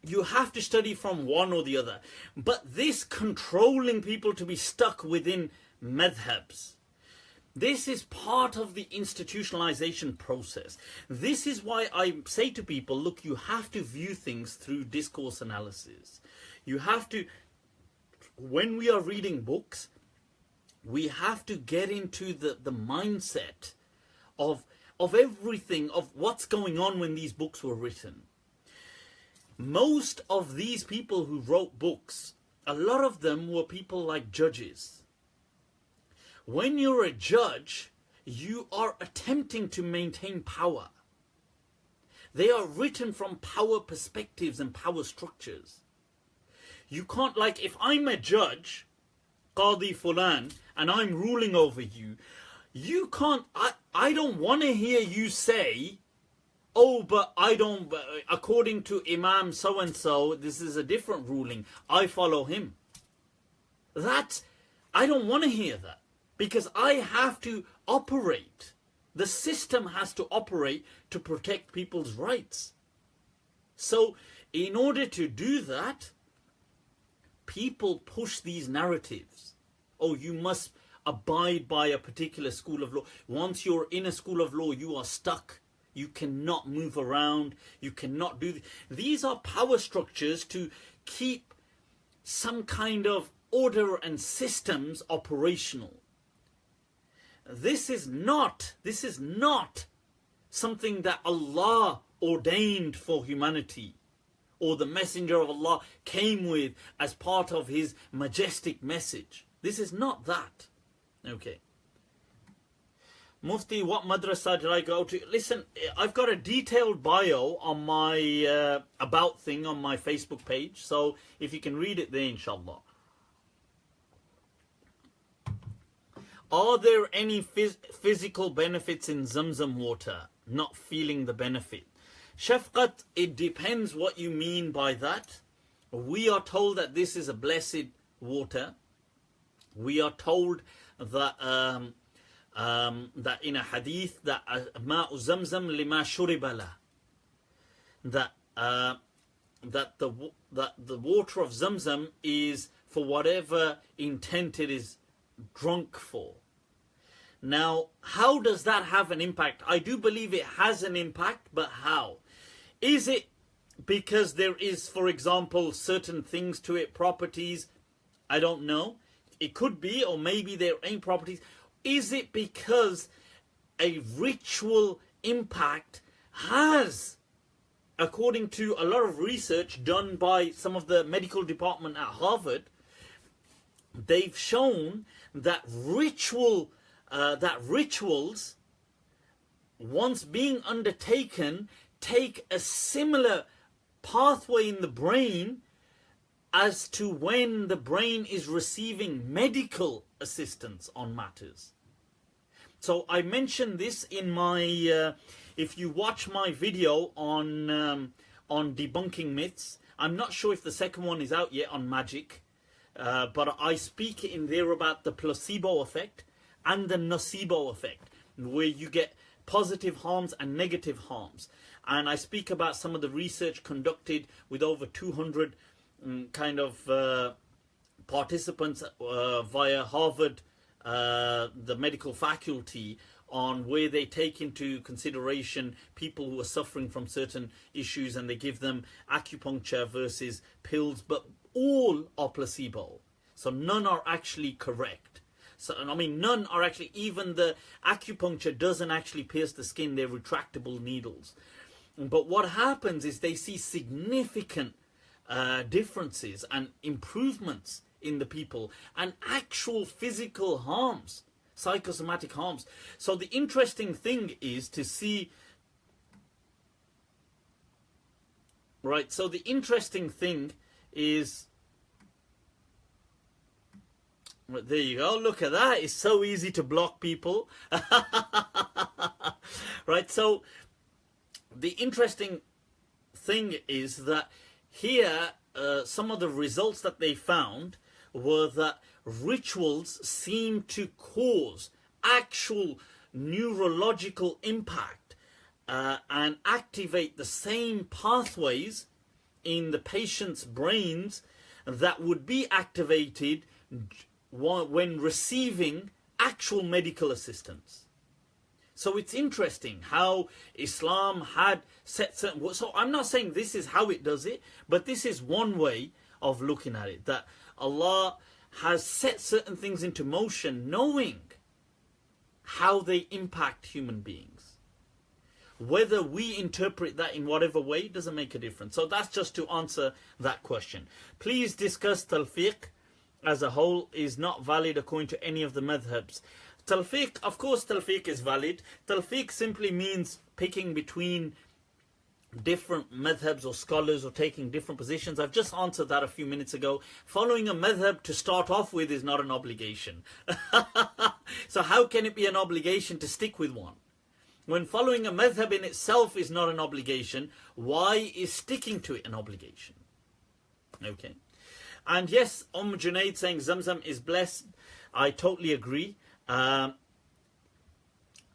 you have to study from one or the other. But this controlling people to be stuck within madhabs, this is part of the institutionalization process. This is why I say to people, look, you have to view things through discourse analysis. You have to, when we are reading books, we have to get into the mindset of everything, of what's going on when these books were written. Most of these people who wrote books, a lot of them were people like judges. When you're a judge, you are attempting to maintain power. They are written from power perspectives and power structures. You can't, like, if I'm a judge, Qadi Fulan, and I'm ruling over you, you can't, I don't want to hear you say, oh, but I don't, according to Imam so-and-so, this is a different ruling. I follow him. I don't want to hear that. Because I have to operate. The system has to operate to protect people's rights. So, in order to do that, people push these narratives. Oh, you must abide by a particular school of law. Once you're in a school of law, you are stuck. You cannot move around. You cannot do... These are power structures to keep some kind of order and systems operational. This is not something that Allah ordained for humanity, or the Messenger of Allah came with as part of his majestic message. This is not that. Okay. Mufti, what madrasa did I go to? Listen, I've got a detailed bio on my about thing on my Facebook page, so if you can read it there, inshallah. Are there any physical benefits in zamzam water? Not feeling the benefit. Shafqat, it depends what you mean by that. We are told that this is a blessed water. We are told that that in a hadith that ma'u zamzam lima shuribala, that the water of zamzam is for whatever intent it is drunk for. Now, how does that have an impact? I do believe it has an impact, but how? Is it because there is, for example, certain things to it, properties? I don't know. It could be, or maybe there ain't properties. Is it because a ritual impact has, according to a lot of research done by some of the medical department at Harvard, they've shown that rituals, once being undertaken, take a similar pathway in the brain as to when the brain is receiving medical assistance on matters. So I mentioned this in my, if you watch my video on debunking myths, I'm not sure if the second one is out yet on magic, but I speak in there about the placebo effect and the nocebo effect, where you get positive harms and negative harms. And I speak about some of the research conducted with over 200 participants via Harvard, the medical faculty, on where they take into consideration people who are suffering from certain issues, and they give them acupuncture versus pills, but all are placebo. So none are actually correct. So, I mean, none are actually, even the acupuncture doesn't actually pierce the skin, they're retractable needles. But what happens is they see significant differences and improvements in the people, and actual physical harms, psychosomatic harms. So the interesting thing is to see, right, so the interesting thing is, there you go, look at that, it's so easy to block people. Right, so the interesting thing is that here, some of the results that they found were that rituals seem to cause actual neurological impact and activate the same pathways in the patient's brains that would be activated when receiving actual medical assistance. So it's interesting how Islam had set certain... So I'm not saying this is how it does it, but this is one way of looking at it. That Allah has set certain things into motion knowing how they impact human beings. Whether we interpret that in whatever way doesn't make a difference. So that's just to answer that question. Please discuss Talfiq as a whole is not valid according to any of the madhabs. Talfiq, of course Talfiq is valid. Talfiq simply means picking between different madhabs or scholars or taking different positions. I've just answered that a few minutes ago. Following a madhab to start off with is not an obligation. So how can it be an obligation to stick with one? When following a madhab in itself is not an obligation, why is sticking to it an obligation? Okay. And yes, Junaid saying Zamzam is blessed. I totally agree. And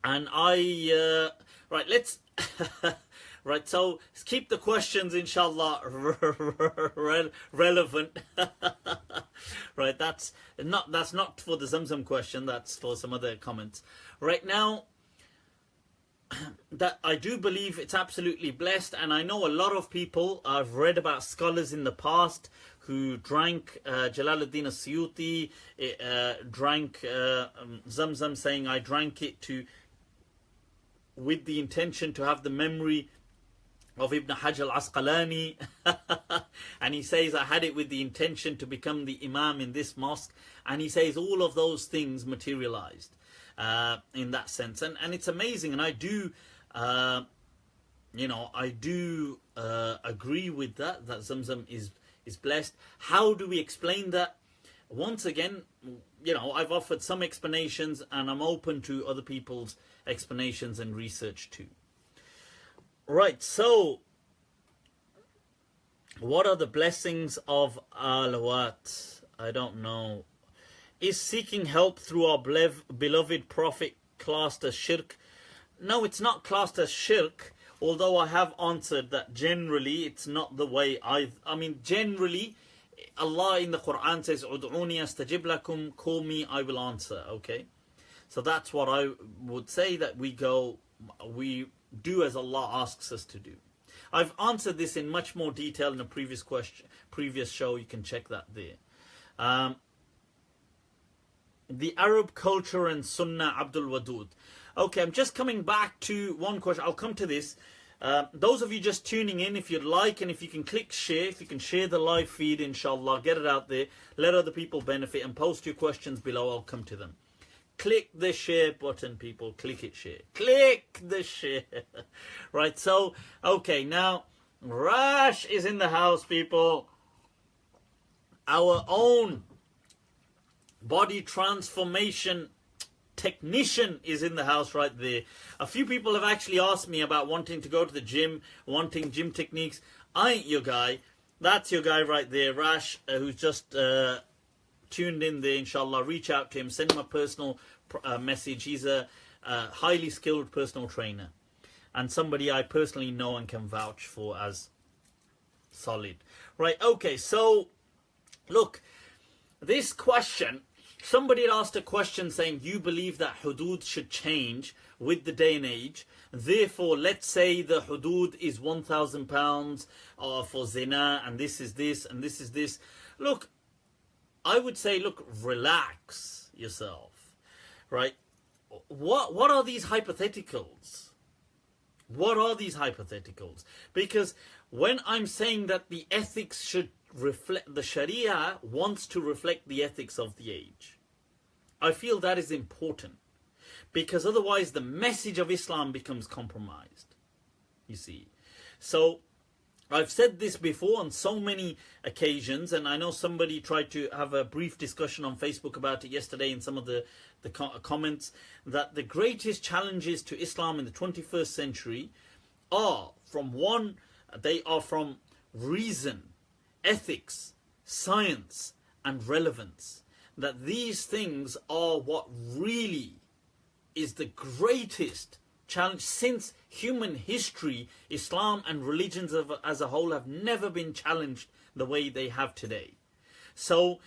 right, let's right, so keep the questions inshallah relevant. Right, that's not for the Zamzam question, that's for some other comments. Right now, that I do believe it's absolutely blessed, and I know a lot of people, I've read about scholars in the past who drank Jalaluddin as-Suyuti, drank Zamzam, saying I drank it with the intention to have the memory of Ibn Hajj al-Asqalani. And he says I had it with the intention to become the Imam in this mosque, and he says all of those things materialized in that sense, and it's amazing. And I do agree with that Zamzam is blessed. How do we explain that? Once again, I've offered some explanations, and I'm open to other people's explanations and research too. Right, so what are the blessings of al-Wat? I don't know. Is seeking help through our beloved Prophet classed as shirk? No, it's not classed as shirk, although I have answered that generally it's not the way I mean, generally, Allah in the Quran says, Ud'uni astajib lakum, call me, I will answer, okay? So that's what I would say, that we do as Allah asks us to do. I've answered this in much more detail in a previous show, you can check that there. The Arab culture and Sunnah, Abdul Wadud. Okay, I'm just coming back to one question. I'll come to this. Those of you just tuning in, if you'd like, and if you can click share, if you can share the live feed, inshallah, get it out there, let other people benefit, and post your questions below, I'll come to them. Click the share button, people. Click it, share. Click the share. Right, so, okay, now, Rash is in the house, people. Our own body transformation technician is in the house right there. A few people have actually asked me about wanting to go to the gym, wanting gym techniques. I ain't your guy. That's your guy right there, Rash, who's just tuned in there, inshallah. Reach out to him, send him a personal message. He's a highly skilled personal trainer, and somebody I personally know and can vouch for as solid. Right, okay, so look, this question, somebody had asked a question saying, you believe that hudud should change with the day and age. Therefore, let's say the hudud is £1,000 for zina, and this is this, and this is this. Look, I would say, look, relax yourself, right? What are these hypotheticals? What are these hypotheticals? Because when I'm saying that the ethics should reflect, the Sharia wants to reflect the ethics of the age, I feel that is important, because otherwise the message of Islam becomes compromised, you see. So I've said this before on so many occasions, and I know somebody tried to have a brief discussion on Facebook about it yesterday in some of the comments, that the greatest challenges to Islam in the 21st century are from reason, ethics, science, and relevance. That these things are what really is the greatest challenged since human history. Islam and religions as a whole have never been challenged the way they have today. So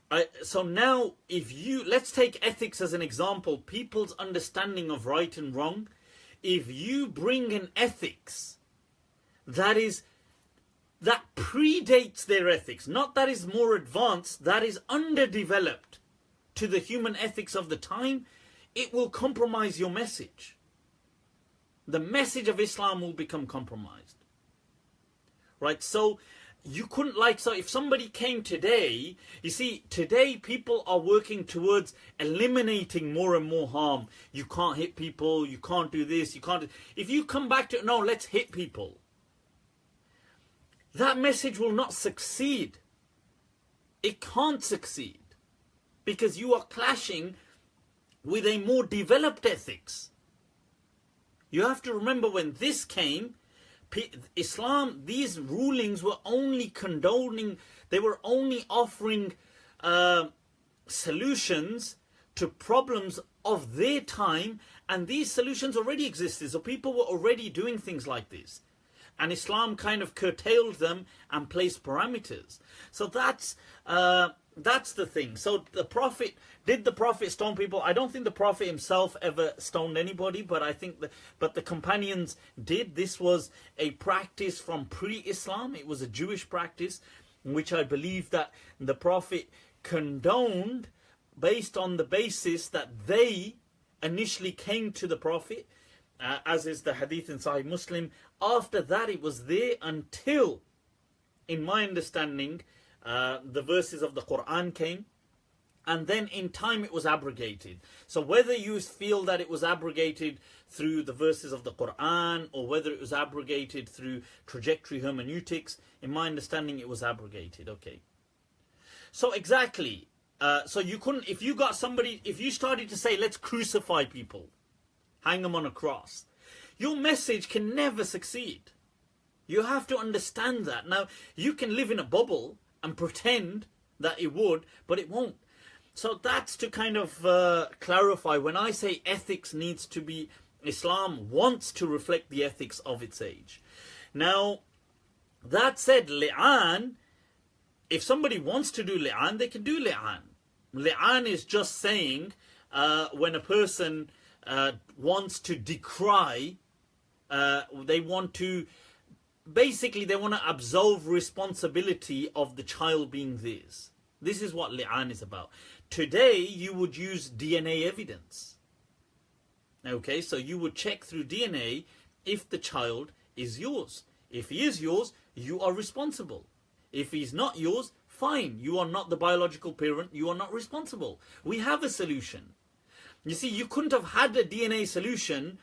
now, let's take ethics as an example, people's understanding of right and wrong. If you bring an ethics that predates their ethics, not that is more advanced, that is underdeveloped to the human ethics of the time, it will compromise your message. The message of Islam will become compromised. Right? So you couldn't so if somebody came today, you see, today people are working towards eliminating more and more harm. You can't hit people, you can't do this, you can't. If you come back to, no, let's hit people, that message will not succeed. It can't succeed because you are clashing with a more developed ethics. You have to remember, when this came, Islam, these rulings were only condoning, they were only offering solutions to problems of their time, and these solutions already existed. So people were already doing things like this. And Islam kind of curtailed them and placed parameters. So that's the thing. So did the Prophet stone people? I don't think the Prophet himself ever stoned anybody, but I think but the companions did. This was a practice from pre-Islam. It was a Jewish practice, which I believe that the Prophet condoned based on the basis that they initially came to the Prophet, as is the hadith in Sahih Muslim. After that, it was there until, in my understanding, the verses of the Quran came, and then in time it was abrogated. So whether you feel that it was abrogated through the verses of the Quran, or whether it was abrogated through trajectory hermeneutics, in my understanding it was abrogated. Okay. So exactly. So you couldn't, if you started to say, let's crucify people, hang them on a cross, your message can never succeed. You have to understand that. Now, you can live in a bubble and pretend that it would, but it won't. So that's to kind of clarify. When I say ethics needs to be, Islam wants to reflect the ethics of its age. Now, that said, Lian, if somebody wants to do Lian, they can do Lian. Lian is just saying when a person wants to decry, they want to absolve responsibility of the child being theirs. This is what Li'an is about. Today, you would use DNA evidence. Okay, so you would check through DNA if the child is yours. If he is yours, you are responsible. If he's not yours, fine. You are not the biological parent. You are not responsible. We have a solution. You see, you couldn't have had a DNA solution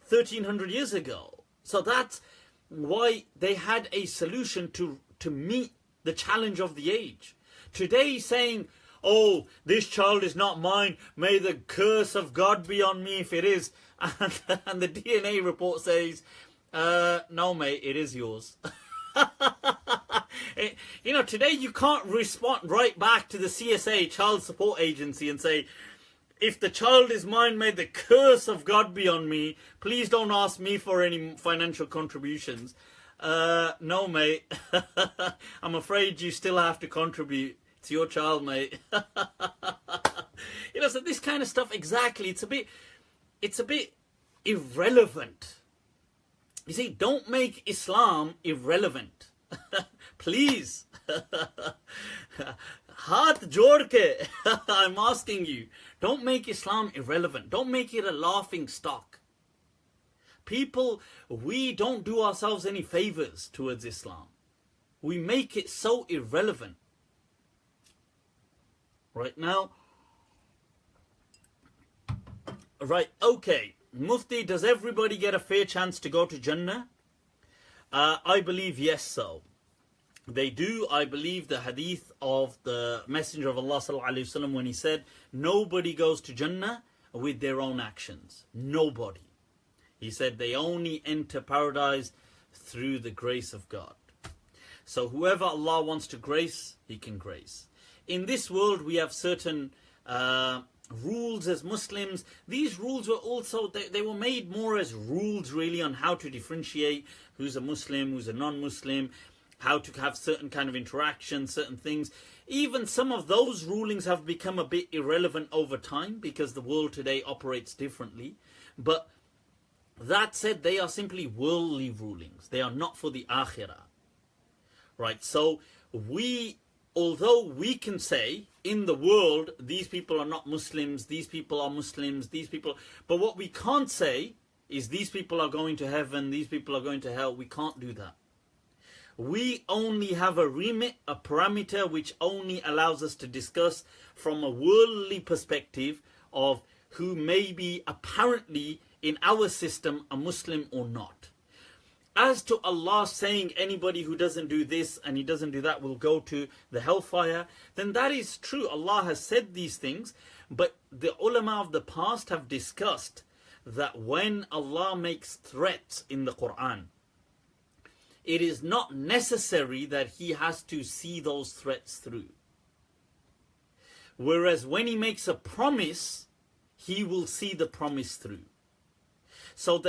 1300 years ago. So that's why they had a solution to meet the challenge of the age. Today, saying, oh, this child is not mine, may the curse of God be on me if it is, and the DNA report says, no mate, it is yours. Today you can't respond right back to the CSA, Child Support Agency, and say, if the child is mine, may the curse of God be on me. Please don't ask me for any financial contributions. No, mate. I'm afraid you still have to contribute. It's your child, mate. So this kind of stuff, exactly. It's a bit irrelevant. You see, don't make Islam irrelevant. Please. Haath jod ke, I'm asking you. Don't make Islam irrelevant. Don't make it a laughing stock. People, we don't do ourselves any favors towards Islam. We make it so irrelevant. Right now. Right, okay. Mufti, does everybody get a fair chance to go to Jannah? I believe yes, so. They do. I believe the hadith of the Messenger of Allah sallallahu alaihi wasallam when he said, nobody goes to Jannah with their own actions. Nobody. He said they only enter paradise through the grace of God. So whoever Allah wants to grace, He can grace. In this world we have certain rules as Muslims. These rules were also, they were made more as rules really on how to differentiate who's a Muslim, who's a non-Muslim, how to have certain kind of interaction, certain things. Even some of those rulings have become a bit irrelevant over time because the world today operates differently. But that said, they are simply worldly rulings. They are not for the akhirah. Right? So although we can say in the world, these people are not Muslims, these people are Muslims, these people, but what we can't say is these people are going to heaven, these people are going to hell. We can't do that. We only have a remit, a parameter, which only allows us to discuss from a worldly perspective of who may be apparently in our system a Muslim or not. As to Allah saying anybody who doesn't do this and he doesn't do that will go to the hellfire, then that is true. Allah has said these things, but the ulama of the past have discussed that when Allah makes threats in the Quran, it is not necessary that he has to see those threats through. Whereas when he makes a promise, he will see the promise through. So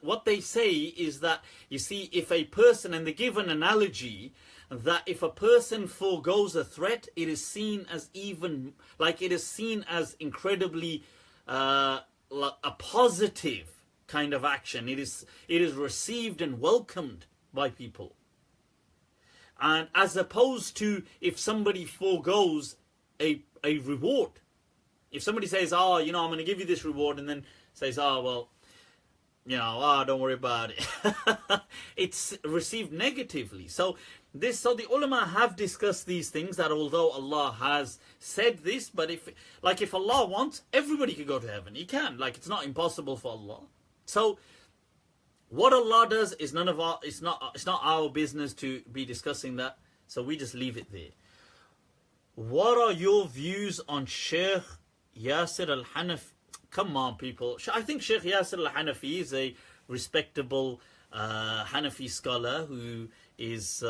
what they say is that, you see, if a person, and they give an analogy, that if a person forgoes a threat, it is seen as incredibly a positive kind of action. It is received and welcomed by people. And as opposed to if somebody forgoes a reward. If somebody says, I'm going to give you this reward, and then says, don't worry about it. It's received negatively. So the ulama have discussed these things, that although Allah has said this, but if Allah wants, everybody can go to heaven. He can. It's not impossible for Allah. So what Allah does is it's not our business to be discussing that. So we just leave it there. What are your views on Shaykh Yasir al-Hanafi? Come on, people. I think Shaykh Yasir al-Hanafi is a respectable Hanafi scholar who is...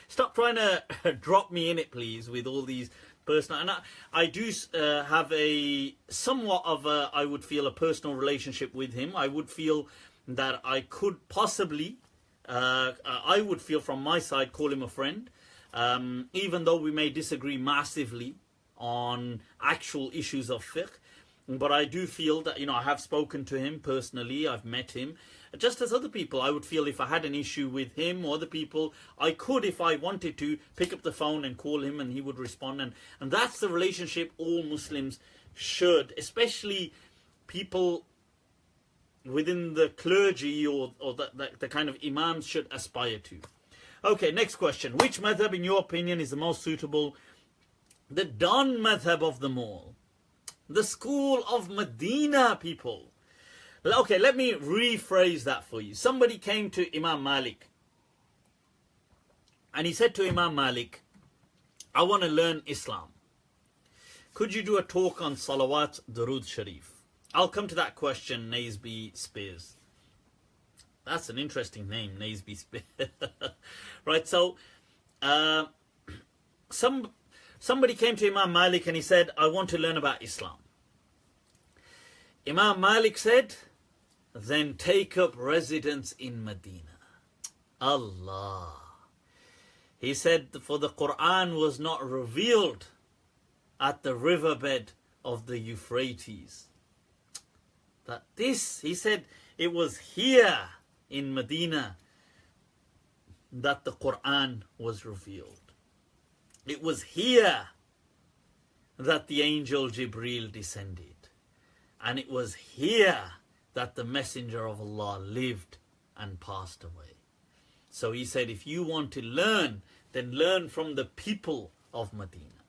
stop trying to drop me in it, please, with all these personal... And I do have a somewhat of a, I would feel, a personal relationship with him. I would feel that I could possibly, I would feel from my side, call him a friend. Even though we may disagree massively on actual issues of fiqh. But I do feel that, I have spoken to him personally, I've met him. Just as other people, I would feel if I had an issue with him or other people, I could, if I wanted to, pick up the phone and call him and he would respond. And that's the relationship all Muslims should, especially people within the clergy or the kind of imams should aspire to. Okay, next question. Which madhab, in your opinion, is the most suitable? The Don madhab of them all. The school of Medina, people. Okay, let me rephrase that for you. Somebody came to Imam Malik. And he said to Imam Malik, I want to learn Islam. Could you do a talk on Salawat Durood Sharif? I'll come to that question, Naseby Spears. That's an interesting name, Naseby Spears. Right, so somebody came to Imam Malik and he said, I want to learn about Islam. Imam Malik said, then take up residence in Medina. Allah. He said, for the Quran was not revealed at the riverbed of the Euphrates. That this, he said, it was here in Medina that the Quran was revealed. It was here that the angel Jibreel descended. And it was here that the Messenger of Allah lived and passed away. So he said, if you want to learn, then learn from the people of Medina.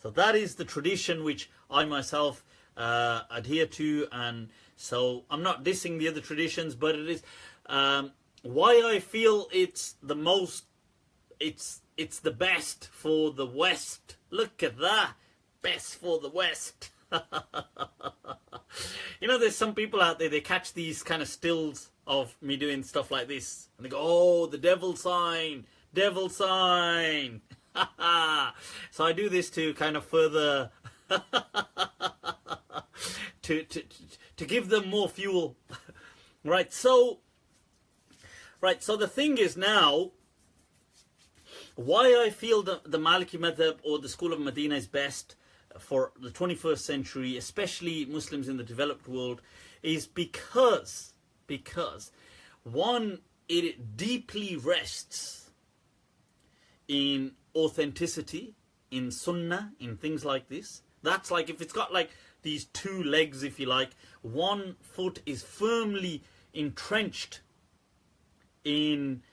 So that is the tradition which I myself adhere to. And so I'm not dissing the other traditions, but it is why I feel it's the most, it's the best for the West. Look at that. Best for the West. There's some people out there, they catch these kind of stills of me doing stuff like this. And they go, oh, the devil sign. Devil sign. So I do this to kind of further to give them more fuel. Right, so the thing is now, why I feel that the Maliki Madhhab or the school of Medina is best for the 21st century, especially Muslims in the developed world, is because one, it deeply rests in authenticity, in sunnah, in things like this. That's like, if it's got like these two legs, if you like, one foot is firmly entrenched in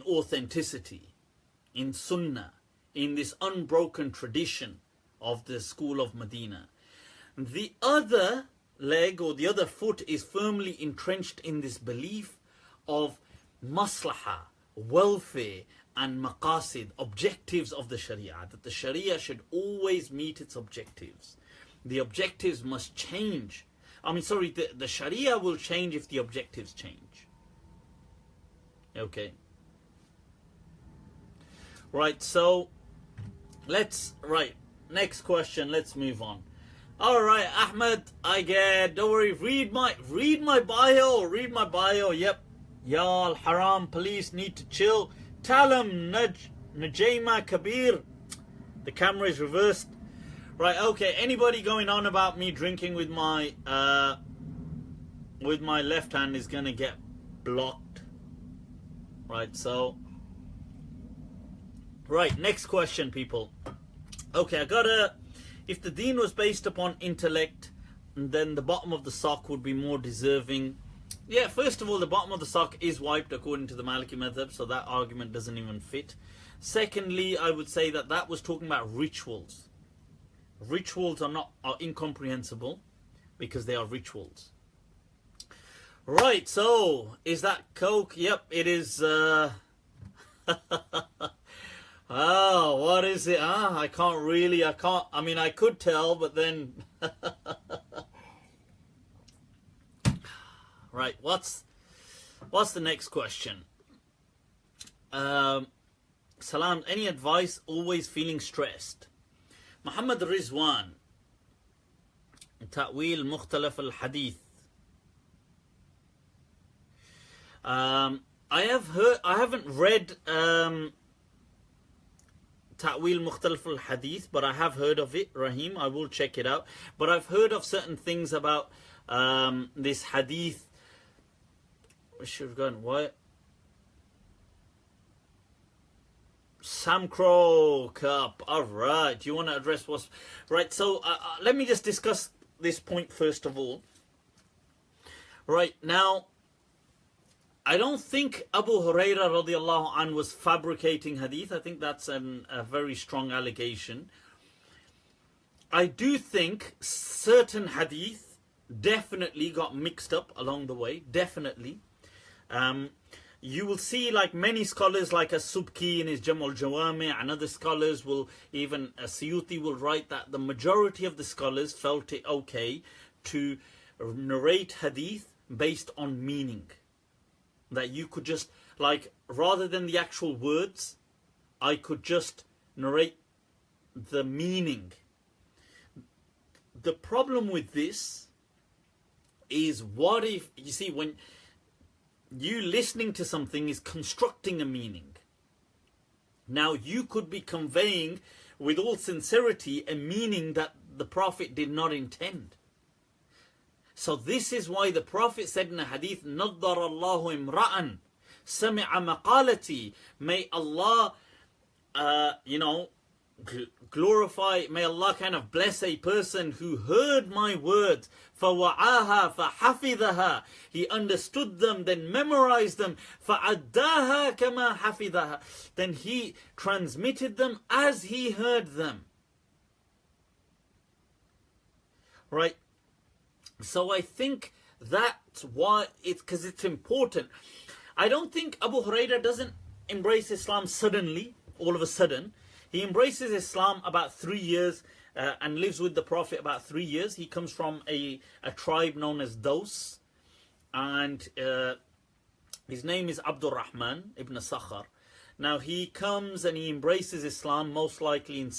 authenticity, in sunnah, in this unbroken tradition of the school of Medina. The other leg or the other foot is firmly entrenched in this belief of maslaha, welfare and maqasid, objectives of the Sharia, that the Sharia should always meet its objectives. The objectives must change. The Sharia will change if the objectives change. Okay. Right, so next question, let's move on. Alright, Ahmed, don't worry, read my bio, yep. Ya al-Haram police need to chill. Talam Najima Kabir. The camera is reversed. Right, okay, anybody going on about me drinking with my left hand is gonna get blocked. Right, so next question, people. Okay, if the Deen was based upon intellect, then the bottom of the sock would be more deserving. Yeah, first of all, the bottom of the sock is wiped according to the Maliki Madhhab, so that argument doesn't even fit. Secondly, I would say that was talking about rituals. Rituals are incomprehensible because they are rituals. Right, so is that Coke? Yep, it is. Oh, what is it? I could tell, but then. Right, what's the next question? Salam, any advice? Always feeling stressed. Muhammad Rizwan, Ta'wil Mukhtalaf al-Hadith. I haven't read Ta'wil Mukhtalaf al-Hadith, but I have heard of it, Rahim. I will check it out. But I've heard of certain things about this hadith. We should have gone, what? Sam Crow Cup. Alright, do you want to address what's... Right, so let me just discuss this point first of all. Right, now, I don't think Abu Hurayrah radiallahu anh was fabricating hadith. I think that's a very strong allegation. I do think certain hadith definitely got mixed up along the way. Definitely. You will see, like many scholars, like As-Subki in his Jamal Jawami, and other scholars will, even Suyuti will write that the majority of the scholars felt it okay to narrate hadith based on meaning. That you could just, like, rather than the actual words, I could just narrate the meaning. The problem with this is, what if, you see, when you listening to something is constructing a meaning. Now, you could be conveying with all sincerity a meaning that the Prophet did not intend. So this is why the Prophet said in a hadith, نَضَّرَ اللَّهُ إِمْرَأً سَمِعَ مَقَالَتِي. May Allah, glorify, may Allah kind of bless a person who heard my words. فَوَعَاهَا فَحَفِظَهَا. He understood them, then memorized them. فَعَدَّاهَا كَمَا حَفِظَهَا. Then he transmitted them as he heard them. Right? So I think that's why because it's important. I don't think Abu Hurairah doesn't embrace Islam suddenly, all of a sudden. He embraces Islam about 3 years and lives with the Prophet about 3 years. He comes from a tribe known as Daws, and his name is Abdul Rahman ibn Sakhar. Now he comes and he embraces Islam most likely in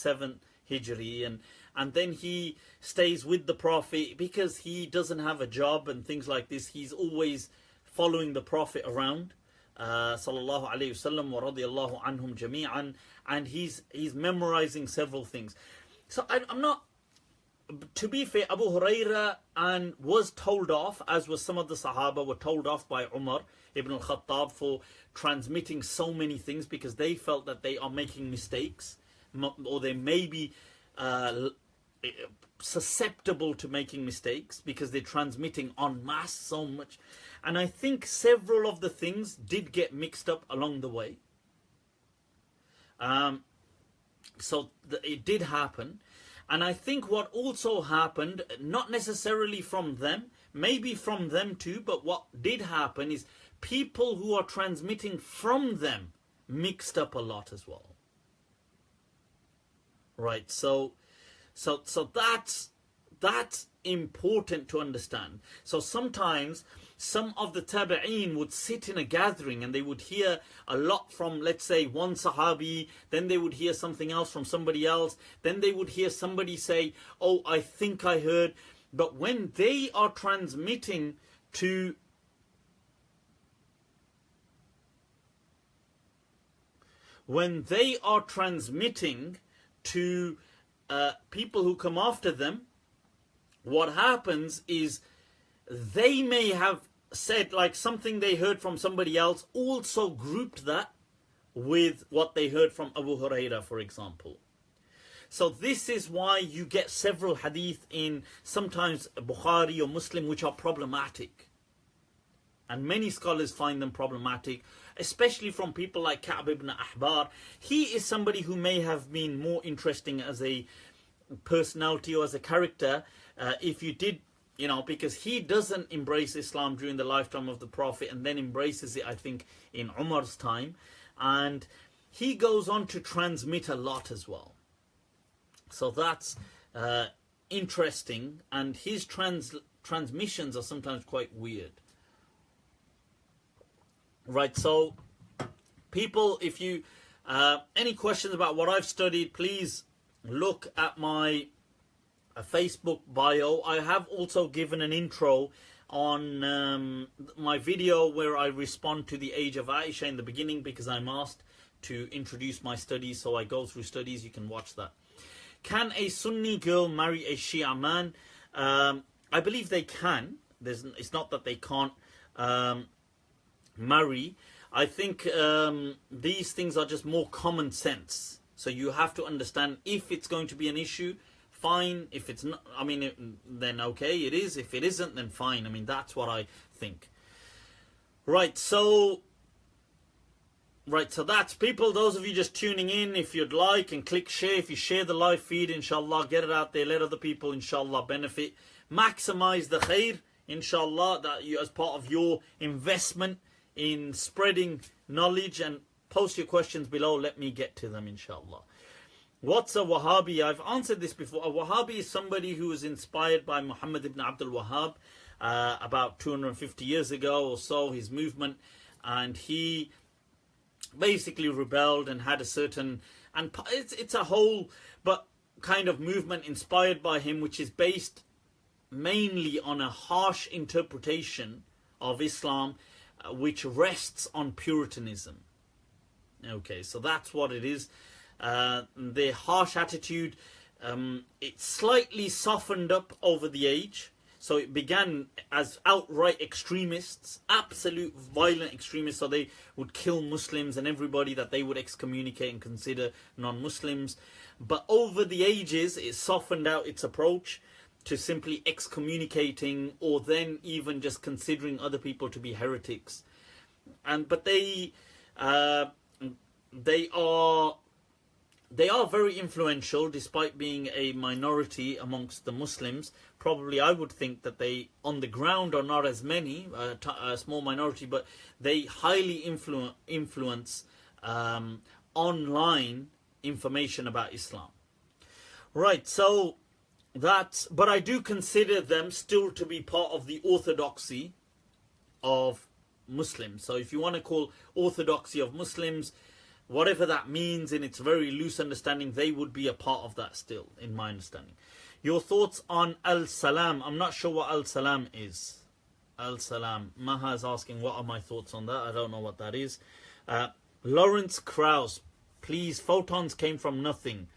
Hijri, and then he stays with the Prophet because he doesn't have a job and things like this. He's always following the Prophet around, sallallahu alaihi wasallam wa radiyallahu anhum jami'an, and he's memorizing several things. So I'm not. To be fair, Abu Hurayrah was told off, as was some of the Sahaba were told off by Umar ibn al-Khattab for transmitting so many things because they felt that they are making mistakes, or they may be susceptible to making mistakes because they're transmitting en masse so much. And I think several of the things did get mixed up along the way. So it did happen. And I think what also happened, not necessarily from them, maybe from them too, but what did happen is people who are transmitting from them mixed up a lot as well. Right, so that's important to understand. So sometimes some of the tabi'een would sit in a gathering and they would hear a lot from, let's say, one sahabi, then they would hear something else from somebody else, then they would hear somebody say, oh, I think I heard. But when they are transmitting to people who come after them, what happens is they may have said like something they heard from somebody else, also grouped that with what they heard from Abu Hurairah, for example. So this is why you get several hadith in sometimes Bukhari or Muslim which are problematic. And many scholars find them problematic, especially from people like Ka'b ibn Ahbar. He is somebody who may have been more interesting as a personality or as a character if you did, because he doesn't embrace Islam during the lifetime of the Prophet and then embraces it, I think, in Umar's time. And he goes on to transmit a lot as well. So that's interesting. And his transmissions are sometimes quite weird. Right, so people, if you any questions about what I've studied, please look at my Facebook bio. I have also given an intro on my video where I respond to the age of Aisha in the beginning because I'm asked to introduce my studies, so I go through studies. You can watch that. Can a Sunni girl marry a Shia man? I believe they can. It's not that they can't marry. I think these things are just more common sense. So you have to understand if it's going to be an issue, fine. If it's not, then okay, it is. If it isn't, then fine. That's what I think. Right, so that's people. Those of you just tuning in, if you'd like, and click share. If you share the live feed, inshallah, get it out there. Let other people, inshallah, benefit. Maximize the khair, inshallah, that you, as part of your investment in spreading knowledge, and post your questions below. Let me get to them, inshallah. What's a Wahhabi? I've answered this before. A Wahhabi is somebody who was inspired by Muhammad ibn Abdul Wahhab about 250 years ago or so, his movement, and he basically rebelled and had a certain, and it's a whole but kind of movement inspired by him, which is based mainly on a harsh interpretation of Islam, which rests on Puritanism. Okay, so that's what it is. Their harsh attitude, it's slightly softened up over the age. So it began as outright extremists, absolute violent extremists. So they would kill Muslims and everybody that they would excommunicate and consider non-Muslims. But over the ages, it softened out its approach to simply excommunicating, or then even just considering other people to be heretics. But they are very influential, despite being a minority amongst the Muslims. Probably I would think that they, on the ground, are not as many, a small minority, but they highly influence online information about Islam. Right, so but I do consider them still to be part of the orthodoxy of Muslims. So if you want to call orthodoxy of Muslims, whatever that means in its very loose understanding, they would be a part of that still, in my understanding. Your thoughts on al-salam? I'm not sure what al-salam is. Al-salam. Maha is asking, what are my thoughts on that? I don't know what that is. Lawrence Krauss, please, photons came from nothing.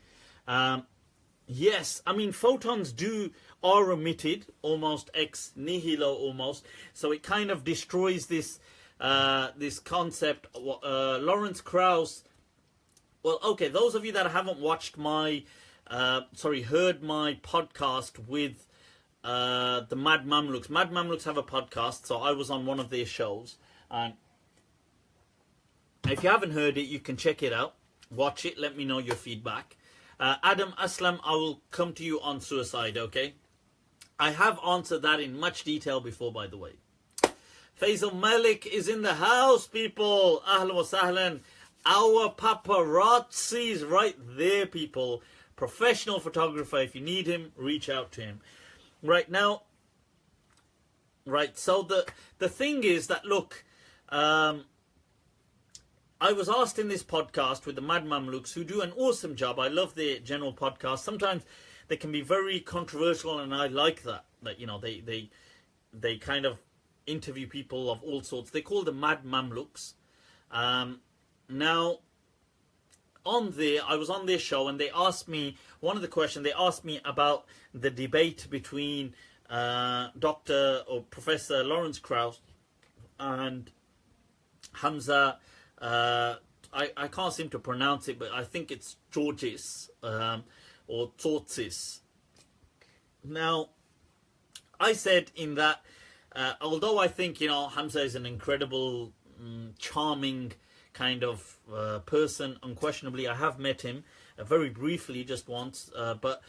Yes, I mean, photons are emitted almost ex nihilo almost. So it kind of destroys this this concept. Lawrence Krauss, well, okay, those of you that haven't watched my, heard my podcast with the Mad Mamluks. Mad Mamluks have a podcast, so I was on one of their shows. And if you haven't heard it, you can check it out. Watch it, let me know your feedback. Adam Aslam, I will come to you on suicide, okay? I have answered that in much detail before, by the way. Faisal Malik is in the house, people. Ahlan wa sahlan. Our paparazzi's right there, people. Professional photographer. If you need him, reach out to him. Right now, right, so the thing is that, look, I was asked in this podcast with the Mad Mamluks, who do an awesome job. I love their general podcast. Sometimes they can be very controversial, and I like that. That, you know, they kind of interview people of all sorts. They call them Mad Mamluks. Now, on there, I was on their show, and they asked me, one of the questions, they asked me about the debate between Dr. or Professor Lawrence Krauss and Hamza. I can't seem to pronounce it, but I think it's Georges or Tsortsis. Now, I said in that, although I think, you know, Hamza is an incredible, charming kind of person, unquestionably, I have met him very briefly, just once, but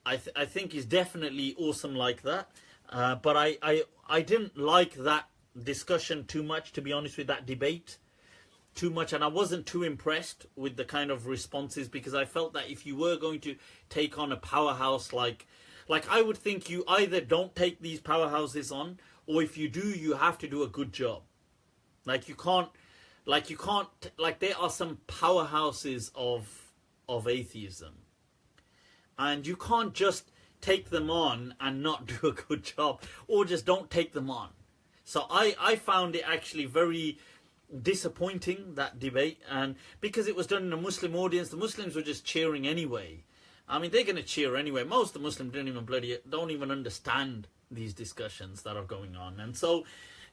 I think he's definitely awesome like that. But I didn't like that discussion too much, to be honest, with that debate. Too much, and I wasn't too impressed with the kind of responses, because I felt that if you were going to take on a powerhouse like I would think, you either don't take these powerhouses on, or if you do, you have to do a good job. Like there are some powerhouses of atheism, and you can't just take them on and not do a good job, or just don't take them on. So I found it actually very disappointing, that debate, and because it was done in a Muslim audience, the Muslims were just cheering anyway. I mean, they're going to cheer anyway. Most of the Muslims don't even understand these discussions that are going on, and so,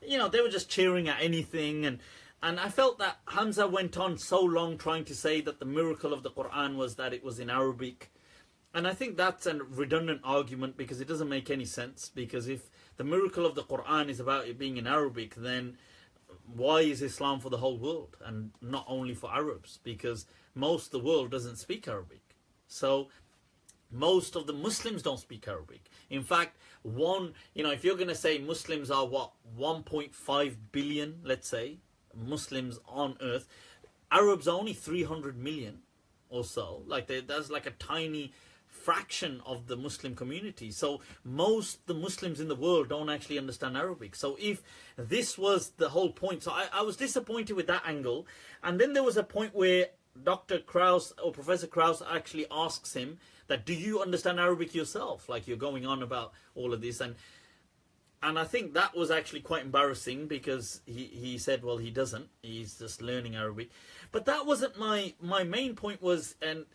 you know, they were just cheering at anything. And I felt that Hamza went on so long trying to say that the miracle of the Quran was that it was in Arabic, and I think that's a redundant argument, because it doesn't make any sense. Because if the miracle of the Quran is about it being in Arabic, then why is Islam for the whole world and not only for Arabs? Because most of the world doesn't speak Arabic. So most of the Muslims don't speak Arabic. In fact, if you're going to say Muslims are 1.5 billion, let's say, Muslims on earth, Arabs are only 300 million or so. That's like a tiny fraction of the Muslim community. So most the Muslims in the world don't actually understand Arabic. So if this was the whole point, so I was disappointed with that angle. And then there was a point where Dr. Krauss or Professor Krauss actually asks him that, do you understand Arabic yourself? Like, you're going on about all of this, and I think that was actually quite embarrassing, because he said, well, he doesn't, he's just learning Arabic. But that wasn't my main point. Was, and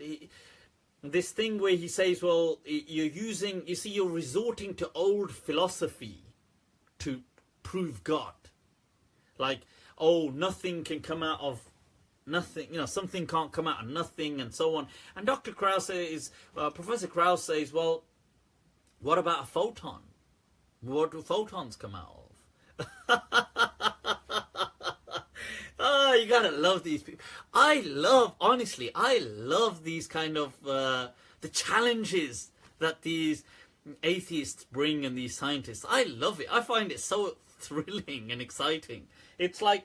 this thing where he says, well, you're resorting to old philosophy to prove God. Like, oh, nothing can come out of nothing, something can't come out of nothing, and so on. And Dr. Krauss says, Professor Krauss says, well, what about a photon? What do photons come out of? Oh, you gotta love these people. Honestly, I love these kind of, the challenges that these atheists bring, and these scientists. I love it. I find it so thrilling and exciting. It's like,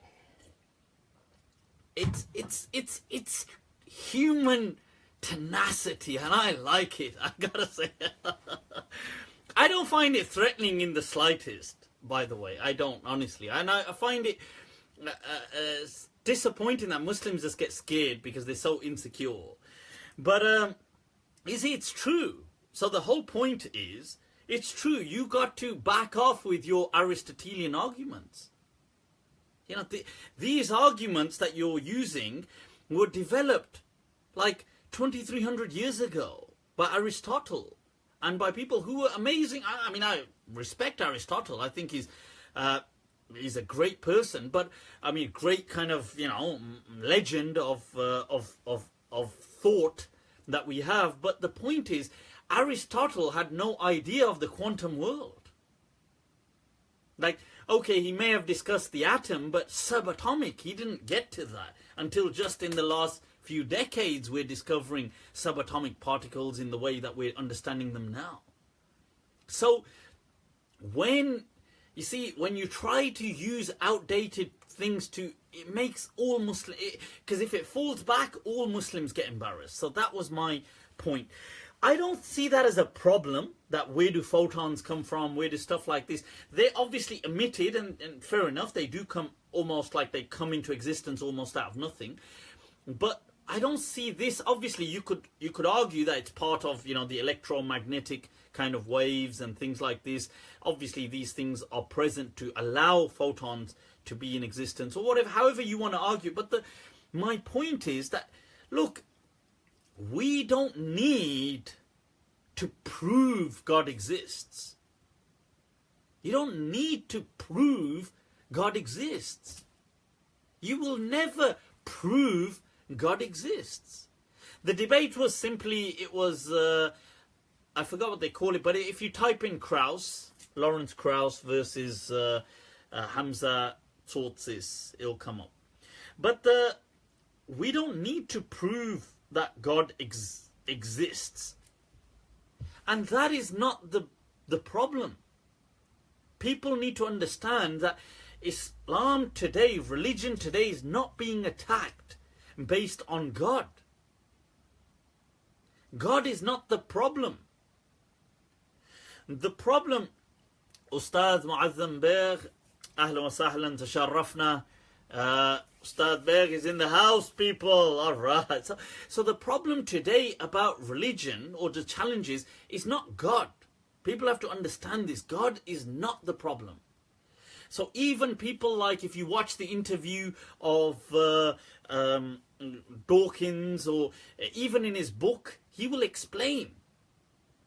it's human tenacity, and I like it. I gotta say. I don't find it threatening in the slightest, by the way. I don't, honestly. And I find it disappointing that Muslims just get scared because they're so insecure. But you see, it's true. So the whole point is, it's true. You got to back off with your Aristotelian arguments. You know, these arguments that you're using were developed like 2,300 years ago by Aristotle and by people who were amazing. I mean, I respect Aristotle. I think he's a great person, but I mean, great kind of, you know, legend of thought that we have. But the point is, Aristotle had no idea of the quantum world. Like, okay, he may have discussed the atom, but subatomic, he didn't get to that until just in the last few decades we're discovering subatomic particles in the way that we're understanding them now. So when you see, when you try to use outdated things it makes all Muslims, because if it falls back, all Muslims get embarrassed. So that was my point. I don't see that as a problem, that where do photons come from, where do stuff like this. They're obviously emitted, and fair enough, they do come almost like they come into existence almost out of nothing. But I don't see this. Obviously, you could argue that it's part of, you know, the electromagnetic kind of waves and things like this. Obviously, these things are present to allow photons to be in existence, or whatever, however you want to argue. But my point is that, look, we don't need to prove God exists. You don't need to prove God exists. You will never prove God exists. The debate was simply, I forgot what they call it, but if you type in Krauss, Lawrence Krauss versus Hamza Tzortzis, it'll come up. But we don't need to prove that God exists. And that is not the problem. People need to understand that Islam today, religion today, is not being attacked based on God. God is not the problem. The problem, Ustad Mu'azzam Berg, Ahlan wa sahlan, tasharrafna. Ustad Berg is in the house, people. All right. So the problem today about religion, or the challenges, is not God. People have to understand this. God is not the problem. So even people like, if you watch the interview of Dawkins, or even in his book, he will explain.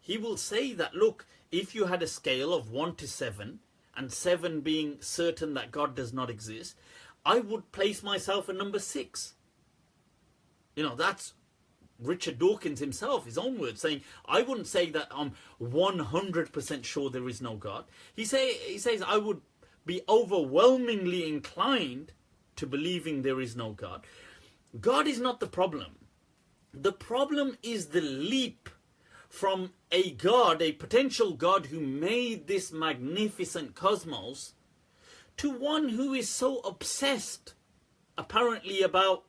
He will say that, look, if you had a scale of 1 to 7, and 7 being certain that God does not exist, I would place myself at number 6. You know, that's Richard Dawkins himself, his own words, saying, I wouldn't say that I'm 100% sure there is no God. He says, I would be overwhelmingly inclined to believing there is no God. God is not the problem. The problem is the leap from a God, a potential God who made this magnificent cosmos, to one who is so obsessed, apparently, about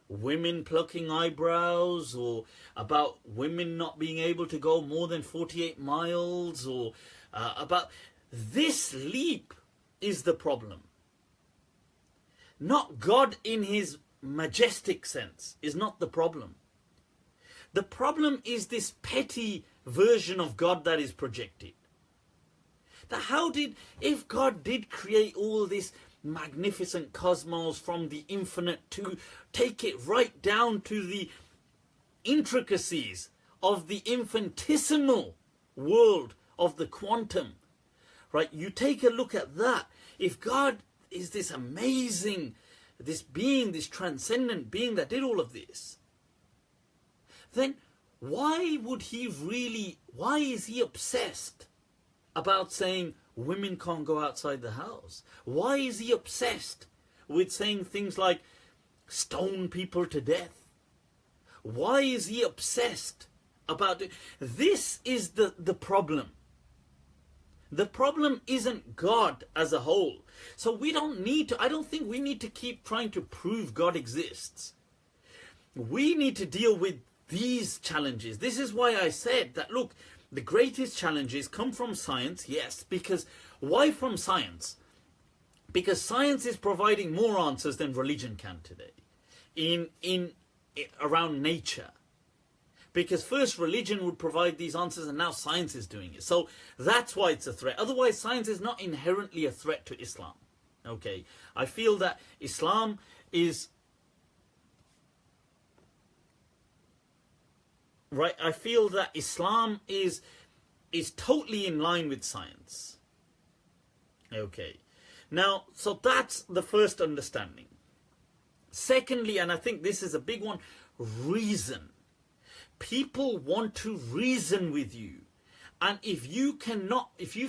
women plucking eyebrows, or about women not being able to go more than 48 miles, or about this leap is the problem. Not God in his majestic sense is not the problem. The problem is this petty version of God that is projected. That if God did create all this magnificent cosmos from the infinite to take it right down to the intricacies of the infinitesimal world of the quantum, right? You take a look at that. If God is this amazing, this being, this transcendent being that did all of this, then why is he obsessed about saying women can't go outside the house? Why is he obsessed with saying things like stone people to death? Why is he obsessed about it? This is the problem. The problem isn't God as a whole. So I don't think we need to keep trying to prove God exists. We need to deal with these challenges. This is why I said that, look, the greatest challenges come from science, yes, because why from science? Because science is providing more answers than religion can today around nature. Because first religion would provide these answers and now science is doing it. So that's why it's a threat. Otherwise, science is not inherently a threat to Islam. Okay, I feel that Islam is... Right, I feel that Islam is totally in line with science. Okay. Now, so that's the first understanding. Secondly, and I think this is a big one, reason. People want to reason with you. And if you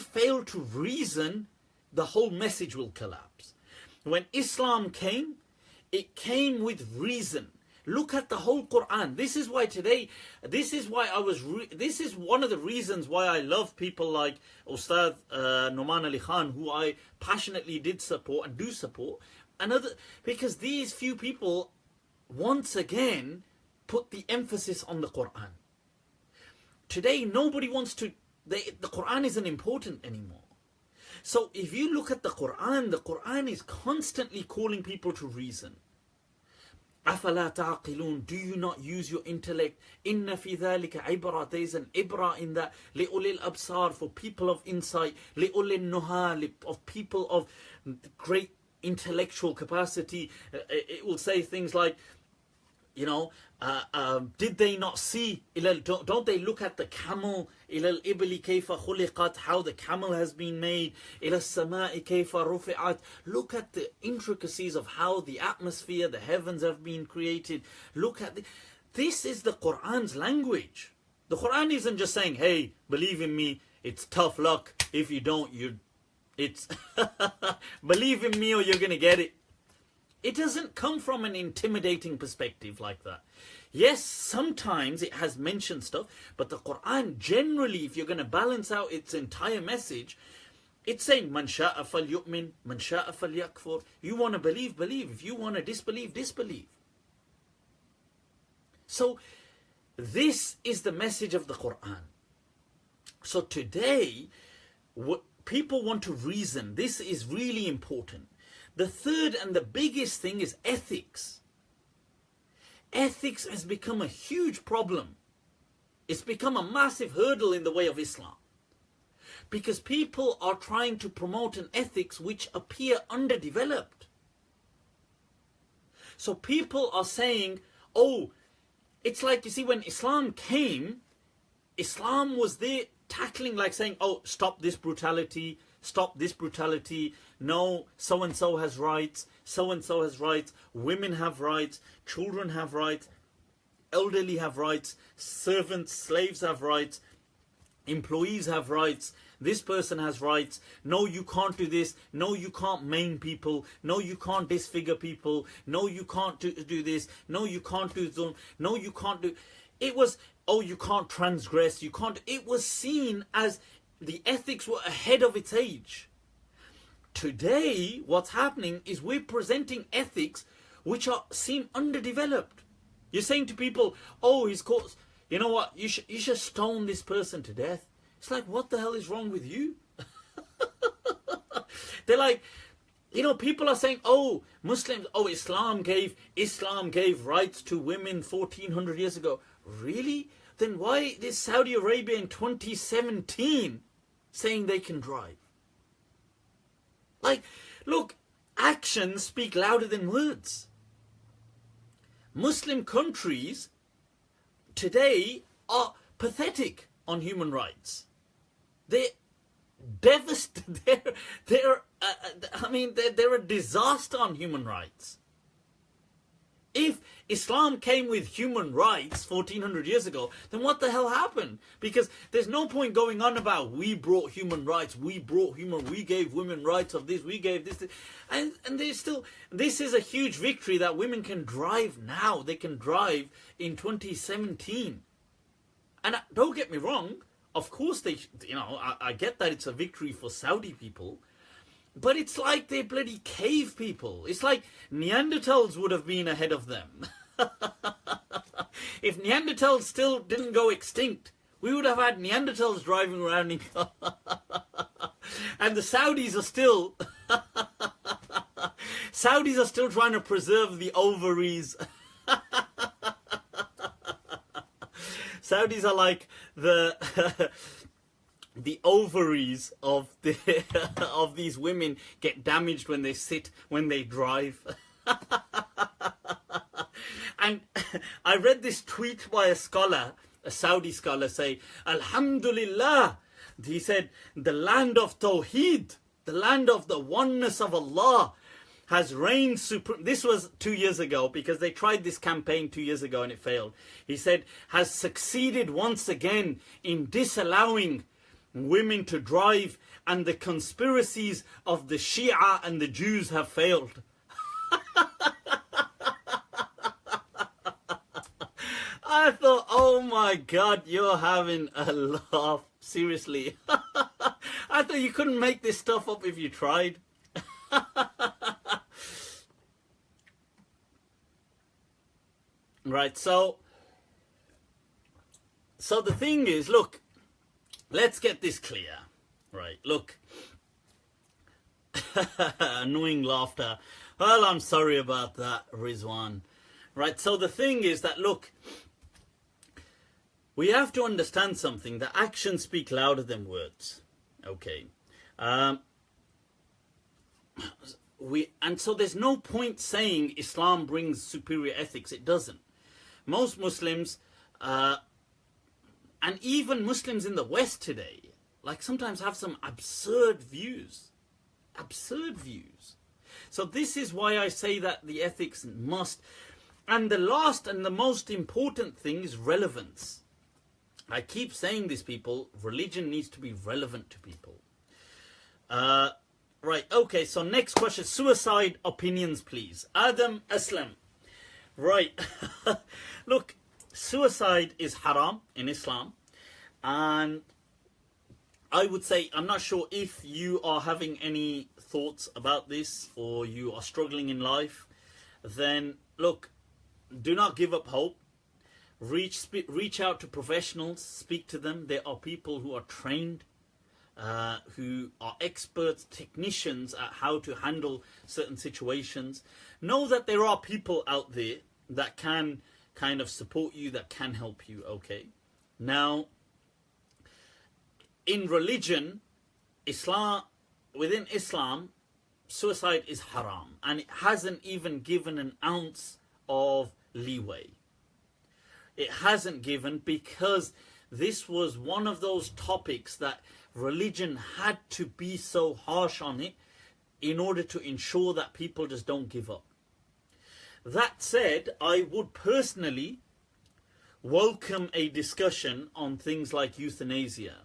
fail to reason, the whole message will collapse. When Islam came, it came with reason. Look at the whole Quran. This is why today, this is one of the reasons why I love people like Ustad Noman Ali Khan, who I passionately did support and do support. Because these few people, once again, put the emphasis on the Quran. Today, nobody wants to, the Quran isn't important anymore. So if you look at the Quran is constantly calling people to reason. أَفَلَا تَعْقِلُونَ. Do you not use your intellect? إِنَّ فِي ذَلِكَ عِبْرَةً. There is an ibrah in that. لِأُولِي الْأَبْصَارِ. For people of insight. لِأُولِي النُّهَى. Of people of great intellectual capacity. It will say things like, you know, did they not see? Don't they look at the camel? إِلَى الْإِبْلِ كَيْفَ خُلِقَتْ. How the camel has been made. إِلَى السَّمَاءِ كَيْفَ رُفِعَتْ. Look at the intricacies of how the atmosphere, the heavens have been created. Look at this is the Quran's language. The Quran isn't just saying, hey, believe in me, it's tough luck. If you don't, it's believe in me or you're going to get it. It doesn't come from an intimidating perspective like that. Yes, sometimes it has mentioned stuff, but the Quran generally, if you're going to balance out its entire message, it's saying, Man sha'a falyu'min, man sha'a falyakfur. You want to believe, believe. If you want to disbelieve, disbelieve. So, this is the message of the Quran. So today, people want to reason. This is really important. The third and the biggest thing is ethics. Ethics has become a huge problem. It's become a massive hurdle in the way of Islam. Because people are trying to promote an ethics which appear underdeveloped. So people are saying, oh, it's like, you see, when Islam came, Islam was there tackling, like saying, oh, stop this brutality, stop this brutality. No, so-and-so has rights, so-and-so has rights, women have rights, children have rights, elderly have rights, servants, slaves have rights, employees have rights, this person has rights. No, you can't do this. No, you can't maim people. No, you can't disfigure people. No, you can't do this. No, you can't do that. No, you can't do... It was, oh, you can't transgress. You can't... It was seen as the ethics were ahead of its age. Today, what's happening is we're presenting ethics which seem underdeveloped. You're saying to people, oh, he's caught... You know what? You should stone this person to death. It's like, what the hell is wrong with you? They're like, you know, people are saying, oh, Muslims, oh, Islam gave rights to women 1400 years ago. Really? Then why is Saudi Arabia in 2017 saying they can drive? Like, look, actions speak louder than words. Muslim countries today are pathetic on human rights. They're devastated. They're a disaster on human rights. If Islam came with human rights 1400 years ago, then what the hell happened? Because there's no point going on about we brought human rights, we gave women rights of this, we gave this. And there's still, this is a huge victory that women can drive now. They can drive in 2017. And don't get me wrong, of course I get that it's a victory for Saudi people. But it's like they're bloody cave people. It's like Neanderthals would have been ahead of them. If Neanderthals still didn't go extinct, we would have had Neanderthals driving around in cars. And the Saudis are still Saudis are still trying to preserve the ovaries. Saudis are like the the ovaries of the of these women get damaged when they sit, when they drive. And I read this tweet by a scholar, a Saudi scholar, say, Alhamdulillah. He said, the land of Tawheed, the land of the oneness of Allah, has reigned supreme. This was 2 years ago, because they tried this campaign 2 years ago and it failed. He said, has succeeded once again in disallowing women to drive, and the conspiracies of the Shia and the Jews have failed. I thought, oh my God, you're having a laugh. Seriously. I thought you couldn't make this stuff up if you tried. Right, so the thing is, look, let's get this clear. Right, look. Annoying laughter. Well, I'm sorry about that, Rizwan. Right, so the thing is that, look, we have to understand something, that actions speak louder than words. Okay. And so there's no point saying Islam brings superior ethics. It doesn't. Most Muslims, and even Muslims in the West today, like sometimes have some absurd views. Absurd views. So this is why I say that the ethics must. And the last and the most important thing is relevance. I keep saying this, people. Religion needs to be relevant to people. Right, okay, so next question. Suicide opinions, please. Adam Aslam. Right. Look, suicide is haram in Islam. And I would say, I'm not sure if you are having any thoughts about this or you are struggling in life. Then, look, do not give up hope. Reach out to professionals, speak to them. There are people who are trained, who are experts, technicians at how to handle certain situations. Know that there are people out there that can kind of support you, that can help you, okay? Now, in religion, within Islam, suicide is haram, and it hasn't even given an ounce of leeway. It hasn't given, because this was one of those topics that religion had to be so harsh on it in order to ensure that people just don't give up. That said, I would personally welcome a discussion on things like euthanasia.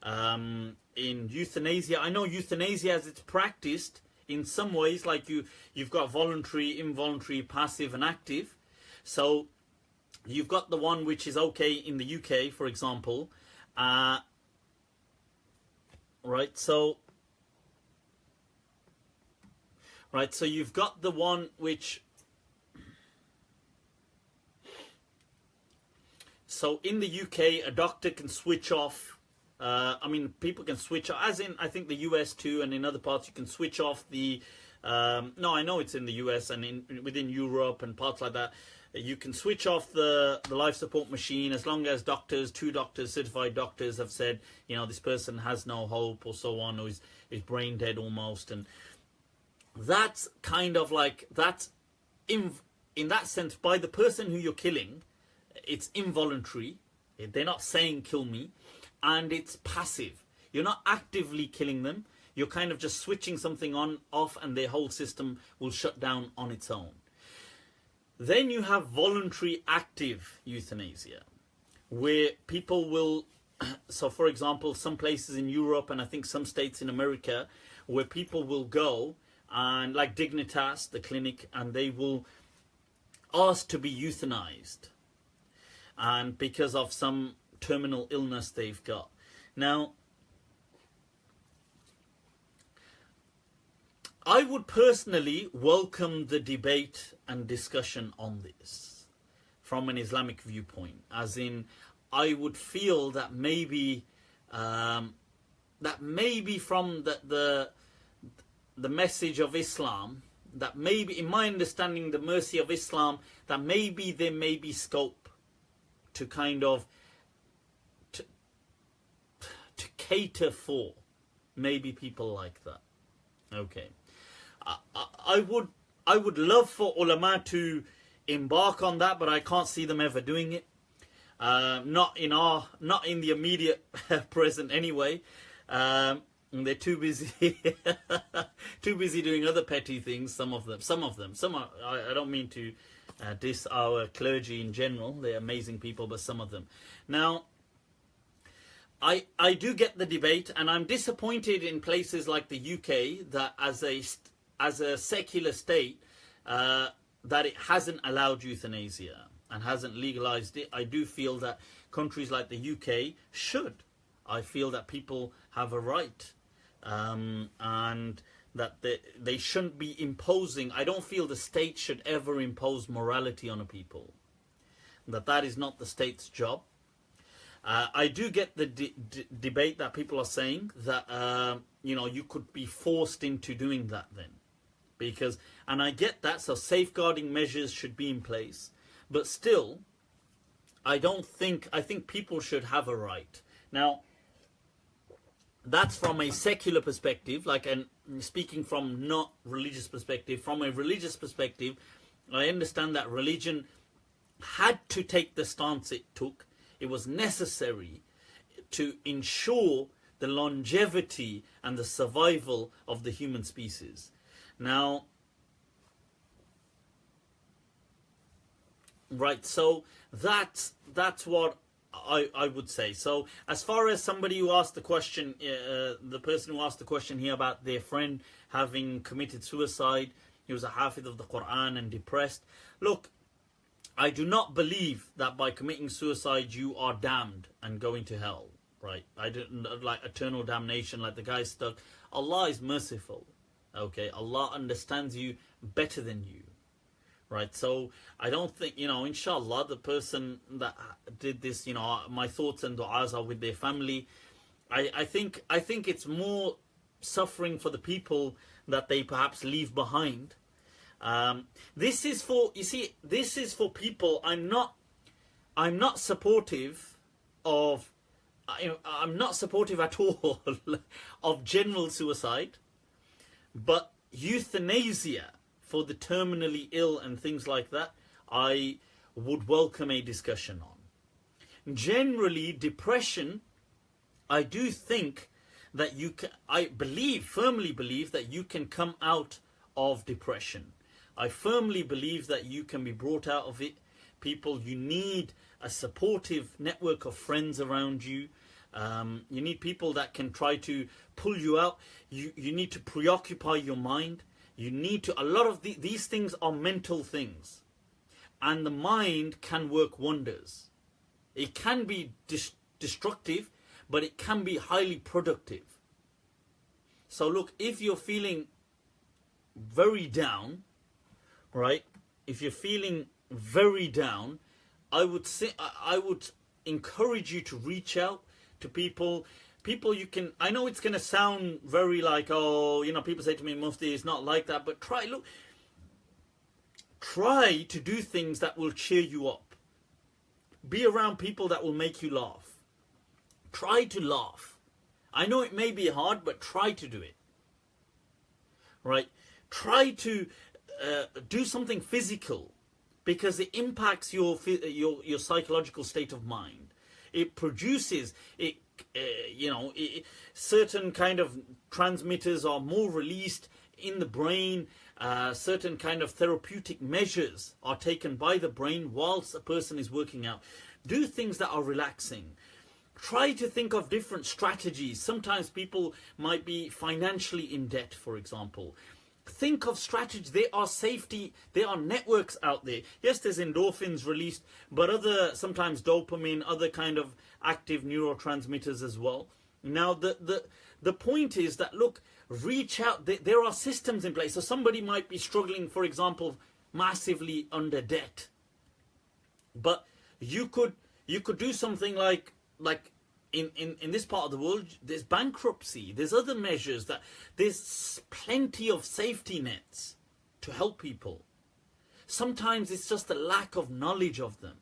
In euthanasia, I know euthanasia as it's practiced in some ways, like you've got voluntary, involuntary, passive and active. So you've got the one which is okay in the UK, for example. Right, so you've got the one which... So in the UK, a doctor can switch off... people can switch off, as in, I think the US too, and in other parts you can switch off the... no, I know it's in the US and within Europe and parts like that. You can switch off the life support machine as long as two doctors, certified doctors have said, this person has no hope or so on, or is brain dead almost. And that's kind of like, that's in that sense, by the person who you're killing, it's involuntary. They're not saying kill me. And it's passive. You're not actively killing them. You're kind of just switching something on, off, and their whole system will shut down on its own. Then you have voluntary active euthanasia, where people will, so for example, some places in Europe and I think some states in America, where people will go and, like Dignitas, the clinic, and they will ask to be euthanized, and because of some terminal illness they've got. Now, I would personally welcome the debate and discussion on this from an Islamic viewpoint, as in, I would feel that maybe from the message of Islam, that maybe, in my understanding, the mercy of Islam, that maybe there may be scope to kind of to cater for maybe people like that. Okay, I would love for ulama to embark on that, but I can't see them ever doing it. Not in the immediate present anyway. They're too busy, too busy doing other petty things. Some of them. I don't mean to diss our clergy in general. They're amazing people, but some of them. Now, I do get the debate, and I'm disappointed in places like the UK that as a secular state that it hasn't allowed euthanasia and hasn't legalized it. I do feel that countries like the UK should. I feel that people have a right, and that they shouldn't be imposing. I don't feel the state should ever impose morality on a people. That is not the state's job. I do get the debate that people are saying that you could be forced into doing that then, and I get that. So safeguarding measures should be in place, but still, I think people should have a right. Now, that's from a secular perspective, and speaking from not religious perspective. From a religious perspective, I understand that religion had to take the stance it took. It was necessary to ensure the longevity and the survival of the human species. Now, right, so that's what I would say. So as far as somebody who asked the question, the person who asked the question here about their friend having committed suicide, he was a hafiz of the Quran and depressed. Look, I do not believe that by committing suicide you are damned and going to hell, right? I don't like eternal damnation, like the guy stuck. Allah is merciful, okay? Allah understands you better than you. Right, so I don't think, inshallah, the person that did this, my thoughts and du'as are with their family. I think it's more suffering for the people that they perhaps leave behind. This is for people. I'm not supportive of, I'm not supportive at all of general suicide, but euthanasia for the terminally ill and things like that, I would welcome a discussion on. Generally, depression, I do think that you can, firmly believe that you can come out of depression. I firmly believe that you can be brought out of it. People, you need a supportive network of friends around you. You need people that can try to pull you out. You need to preoccupy your mind. You need to, a lot of these things are mental things, and the mind can work wonders. It can be destructive, but it can be highly productive. So look, if you're feeling very down, right? If you're feeling very down, I would encourage you to reach out to people. People you can, I know it's going to sound very like, people say to me, Mufti, it's not like that, but try to do things that will cheer you up. Be around people that will make you laugh. Try to laugh. I know it may be hard, but try to do it. Right? Try to do something physical, because it impacts your psychological state of mind. It produces certain kind of transmitters are more released in the brain. Certain kind of therapeutic measures are taken by the brain whilst a person is working out. Do things that are relaxing. Try to think of different strategies. Sometimes people might be financially in debt, for example. Think of strategies. There are networks out there. Yes, there's endorphins released, but sometimes dopamine, other kind of active neurotransmitters as well. Now, the point is that, look, reach out. There are systems in place. So somebody might be struggling, for example, massively under debt. But you could do something like in this part of the world, there's bankruptcy, there's other measures, that there's plenty of safety nets. to help people. Sometimes it's just a lack of knowledge of them.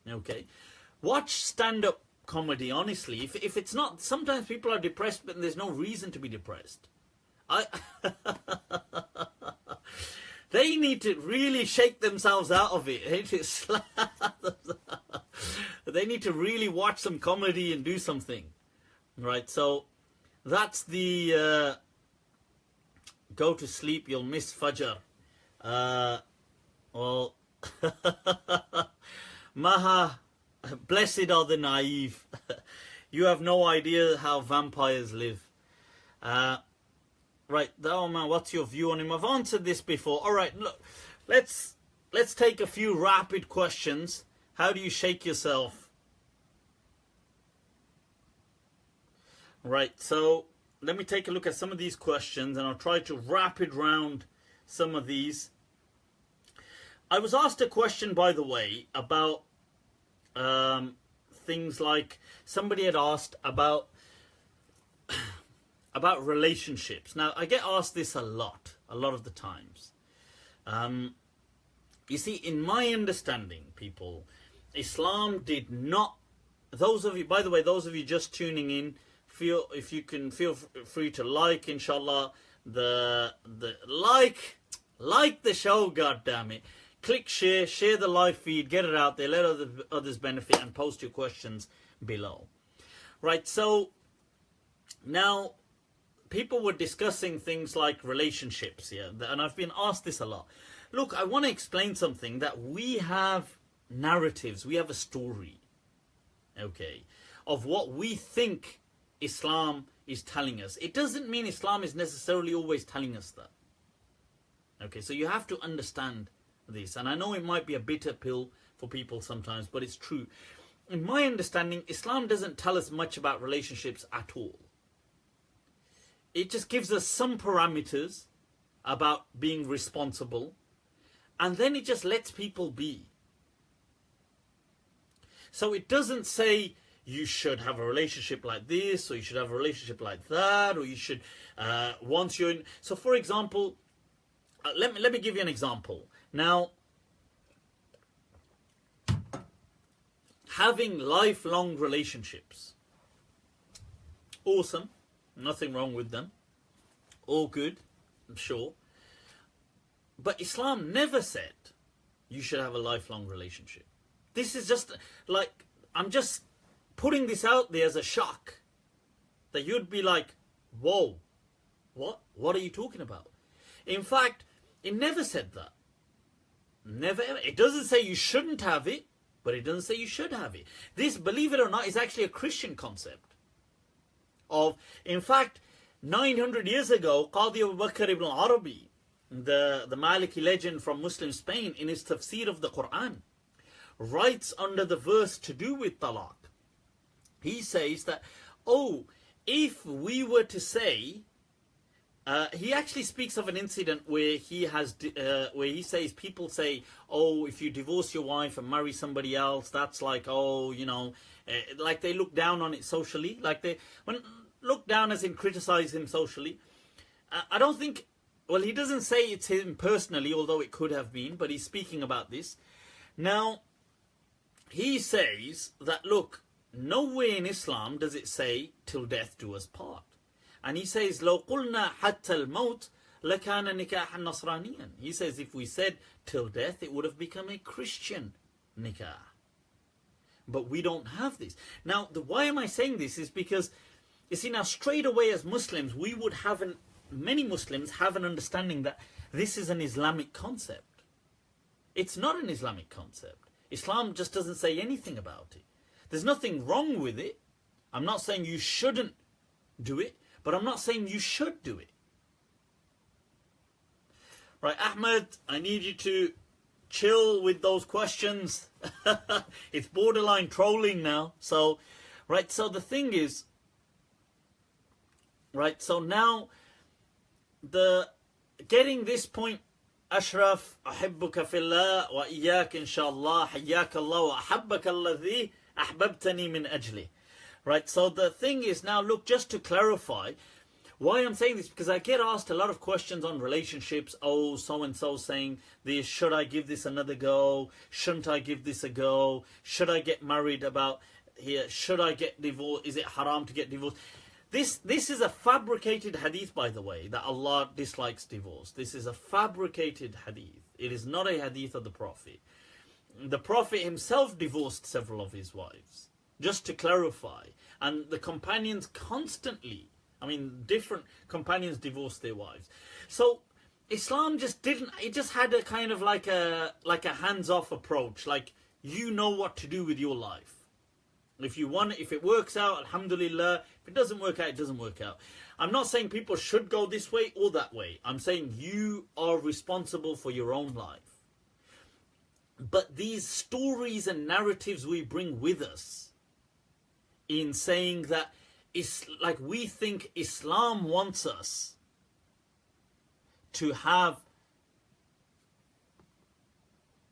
Okay? Watch stand-up comedy, honestly. If it's not, sometimes people are depressed, but there's no reason to be depressed. They need to really shake themselves out of it. They need to really watch some comedy and do something. Right, so that's the go to sleep, you'll miss Fajr. Well, Maha, blessed are the naive. You have no idea how vampires live. Right, oh man, what's your view on him? I've answered this before. Alright, look, let's take a few rapid questions. How do you shake yourself? Right, so let me take a look at some of these questions and I'll try to rapid round some of these. I was asked a question, by the way, about things like, somebody had asked about relationships. Now, I get asked this a lot of the times. You see, in my understanding, people, Islam did not, those of you, by the way, those of you just tuning in, feel free to like, inshallah, the like the show, god damn it. Click share the live feed, get it out there, let others benefit, and post your questions below. Right, so now people were discussing things like relationships, yeah, and I've been asked this a lot. Look, I want to explain something, that we have narratives, we have a story, okay, of what we think Islam is telling us. It doesn't mean Islam is necessarily always telling us that. Okay, so you have to understand this, and I know it might be a bitter pill for people sometimes, but it's true. In my understanding, Islam doesn't tell us much about relationships at all. It just gives us some parameters about being responsible, and then it just lets people be. So it doesn't say you should have a relationship like this, or you should have a relationship like that, or you should, once you're in... So for example, let me give you an example. Now, having lifelong relationships, awesome, nothing wrong with them, all good, I'm sure. But Islam never said you should have a lifelong relationship. This is just like, I'm just putting this out there as a shock, that you'd be like, whoa, what are you talking about? In fact, it never said that. Never ever. It doesn't say you shouldn't have it, but it doesn't say you should have it. This, believe it or not, is actually a Christian concept. In fact, 900 years ago, Qadi Abu Bakr ibn Arabi, the Maliki legend from Muslim Spain, in his tafsir of the Quran, writes under the verse to do with talaq. He says that, if we were to say, he actually speaks of an incident where he says, people say, if you divorce your wife and marry somebody else, that's like, like they look down on it socially, look down as in criticize him socially. I don't think, he doesn't say it's him personally, although it could have been, but he's speaking about this. Now, he says that, look, nowhere in Islam does it say till death do us part. And he says, لو قلنا حتى الموت لكان نكاحا نصرانيا. He says, if we said till death, it would have become a Christian nikah. But we don't have this. Now, why am I saying this is because, you see, now straight away as Muslims, many Muslims have an understanding that this is an Islamic concept. It's not an Islamic concept. Islam just doesn't say anything about it. There's nothing wrong with it. I'm not saying you shouldn't do it, but I'm not saying you should do it. Right, Ahmed, I need you to chill with those questions. It's borderline trolling now. So, right, so the thing is, right, so now, getting this point, Ashraf, أحبك في الله وإياك إن شاء الله حياك الله وأحبك الذي أحببتني من أجله. Right, so the thing is now, look, just to clarify, Why I'm saying this, because I get asked a lot of questions on relationships. Oh, so-and-so saying this, should I give this another go? Shouldn't I give this a go? Should I get married about here? Should I get divorced? Is it haram to get divorced? This is a fabricated hadith, by the way, that Allah dislikes divorce. This is a fabricated hadith. It is not a hadith of the Prophet. The Prophet himself divorced several of his wives, just to clarify. And the companions constantly, I mean, different companions divorced their wives. So Islam just didn't, it just had a kind of like a hands-off approach. Like, you know what to do with your life. If you want it, if it works out, alhamdulillah. If it doesn't work out, it doesn't work out. I'm not saying people should go this way or that way. I'm saying you are responsible for your own life. But these stories and narratives we bring with us in saying that it's like we think Islam wants us to have,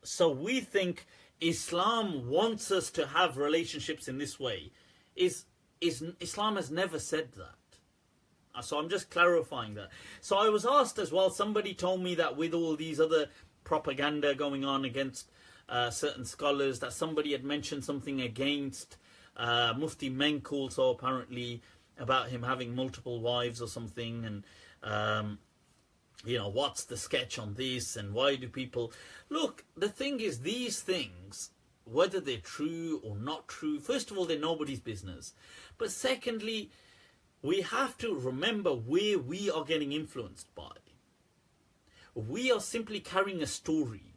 so we think Islam wants us to have relationships in this way. Islam has never said that. So I'm just clarifying that. So I was asked as well, somebody told me that with all these other propaganda going on against certain scholars, that somebody had mentioned something against Mufti Menk also, apparently, about him having multiple wives or something, and you know, what's the sketch on this, and why do people... Look, the thing is, these things, whether they're true or not true, first of all, they're nobody's business. But secondly, we have to remember where we are getting influenced by. We are simply carrying a story.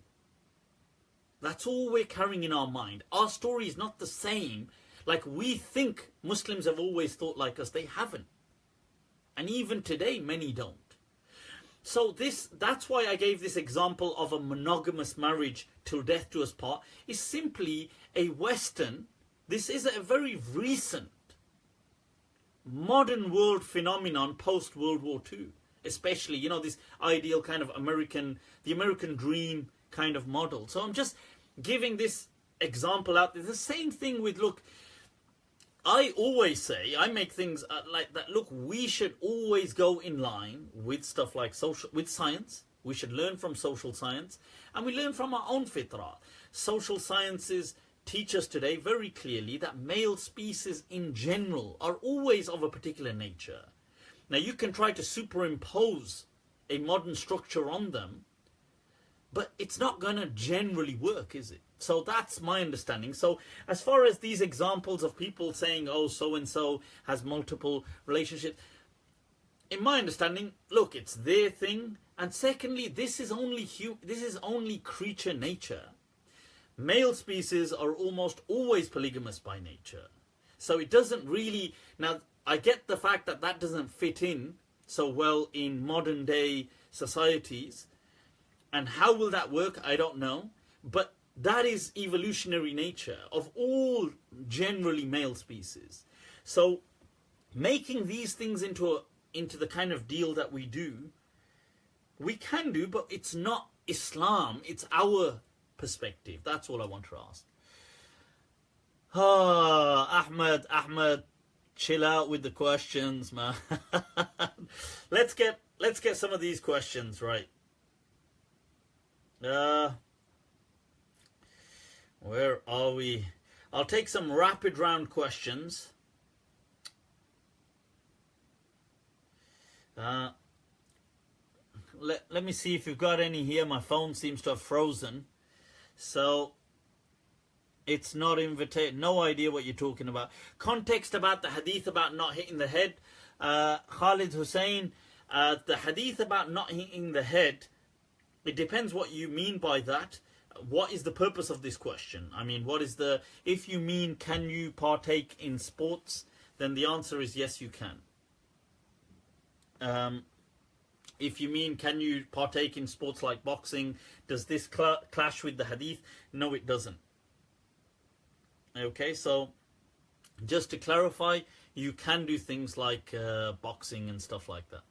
That's all we're carrying in our mind. Our story is not the same. Like, we think Muslims have always thought like us. They haven't. And even today, many don't. So that's why I gave this example of a monogamous marriage till death do us part. Is simply a Western, this is a very recent modern world phenomenon post World War II. Especially, you know, this ideal kind of the American dream kind of model. So I'm just giving this example out there. The same thing with, look, I always say, I make things like that. Look, we should always go in line with stuff like with science. We should learn from social science, and we learn from our own fitrah. Social sciences teach us today very clearly that male species in general are always of a particular nature. Now, you can try to superimpose a modern structure on them, but it's not going to generally work, is it? So that's my understanding. So as far as these examples of people saying, oh, so-and-so has multiple relationships, in my understanding, look, it's their thing. And secondly, this is only creature nature. Male species are almost always polygamous by nature. So it doesn't really... Now, I get the fact that that doesn't fit in so well in modern day societies. And how will that work? I don't know. But that is evolutionary nature of all generally male species. So making these things into the kind of deal that we do, we can do, but it's not Islam. It's our perspective. That's all I want to ask. Ahmed, chill out with the questions, man. Let's get some of these questions right. Where are we? I'll take some rapid round questions. Let me see if you've got any here. My phone seems to have frozen. So it's not invitation. No idea what you're talking about. Context about the hadith about not hitting the head. Khalid Hussein, the hadith about not hitting the head, it depends what you mean by that. What is the purpose of this question? I mean, if you mean, can you partake in sports? Then the answer is yes, you can. If you mean, can you partake in sports like boxing? Does this clash with the hadith? No, it doesn't. Okay, so just to clarify, you can do things like boxing and stuff like that.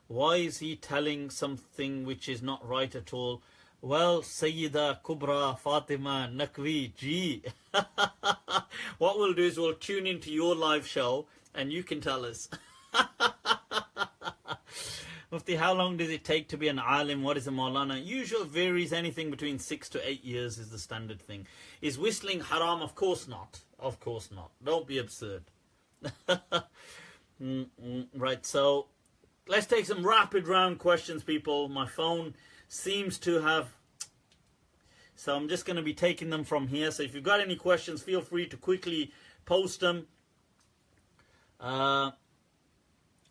Why is he telling something which is not right at all? Well, Sayyida Kubra Fatima Nakvi Ji. What we'll do is we'll tune into your live show and you can tell us. Mufti, how long does it take to be an alim? What is a Maulana? Usual varies, anything between 6 to 8 years is the standard thing. Is whistling haram? Of course not. Of course not. Don't be absurd. Right, so let's take some rapid round questions, people. My phone seems to have... So I'm just going to be taking them from here. So if you've got any questions, feel free to quickly post them.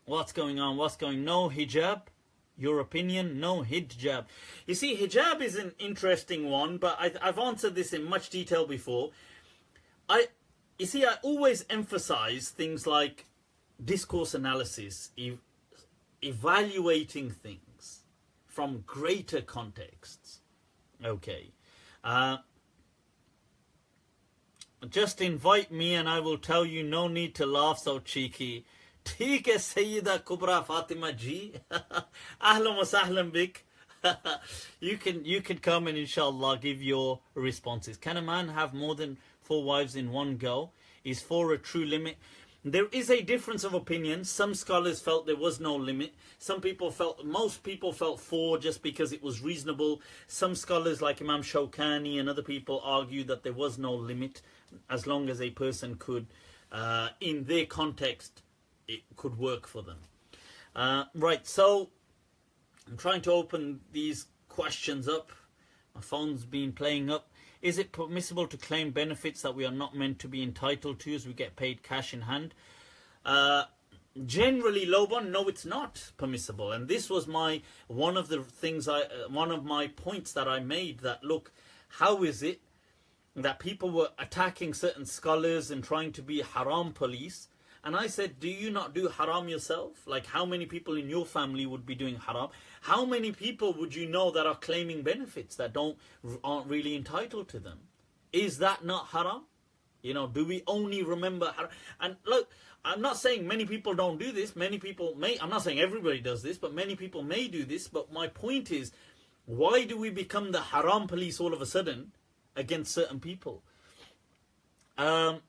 What's going on? What's going? No hijab. Your opinion? No hijab. You see, hijab is an interesting one, but I've answered this in much detail before. You see, I always emphasize things like discourse analysis, evaluating things from greater contexts. Okay. Just invite me and I will tell you, no need to laugh so cheeky. ठीक है सैयदा कुबरा फातिमा जी. Ahlan wa sahlan bik. You can come and inshallah give your responses. Can a man have more than 4 wives in one go? Is 4 a true limit? There is a difference of opinion. Some scholars felt there was no limit. Most people felt 4 just because it was reasonable. Some scholars like Imam Shawkani and other people argue that there was no limit as long as a person could, in their context, it could work for them. Right, so I'm trying to open these questions up. My phone's been playing up. Is it permissible to claim benefits that we are not meant to be entitled to as we get paid cash in hand? Generally, Loban, no, it's not permissible. And this was one of my points that I made, that look, how is it that people were attacking certain scholars and trying to be haram police? And I said, do you not do haram yourself? Like, how many people in your family would be doing haram? How many people would you know that are claiming benefits that aren't really entitled to them? Is that not haram? You know, do we only remember haram? And look, I'm not saying many people don't do this. Many people may. I'm not saying everybody does this, but many people may do this. But my point is, why do we become the haram police all of a sudden against certain people? The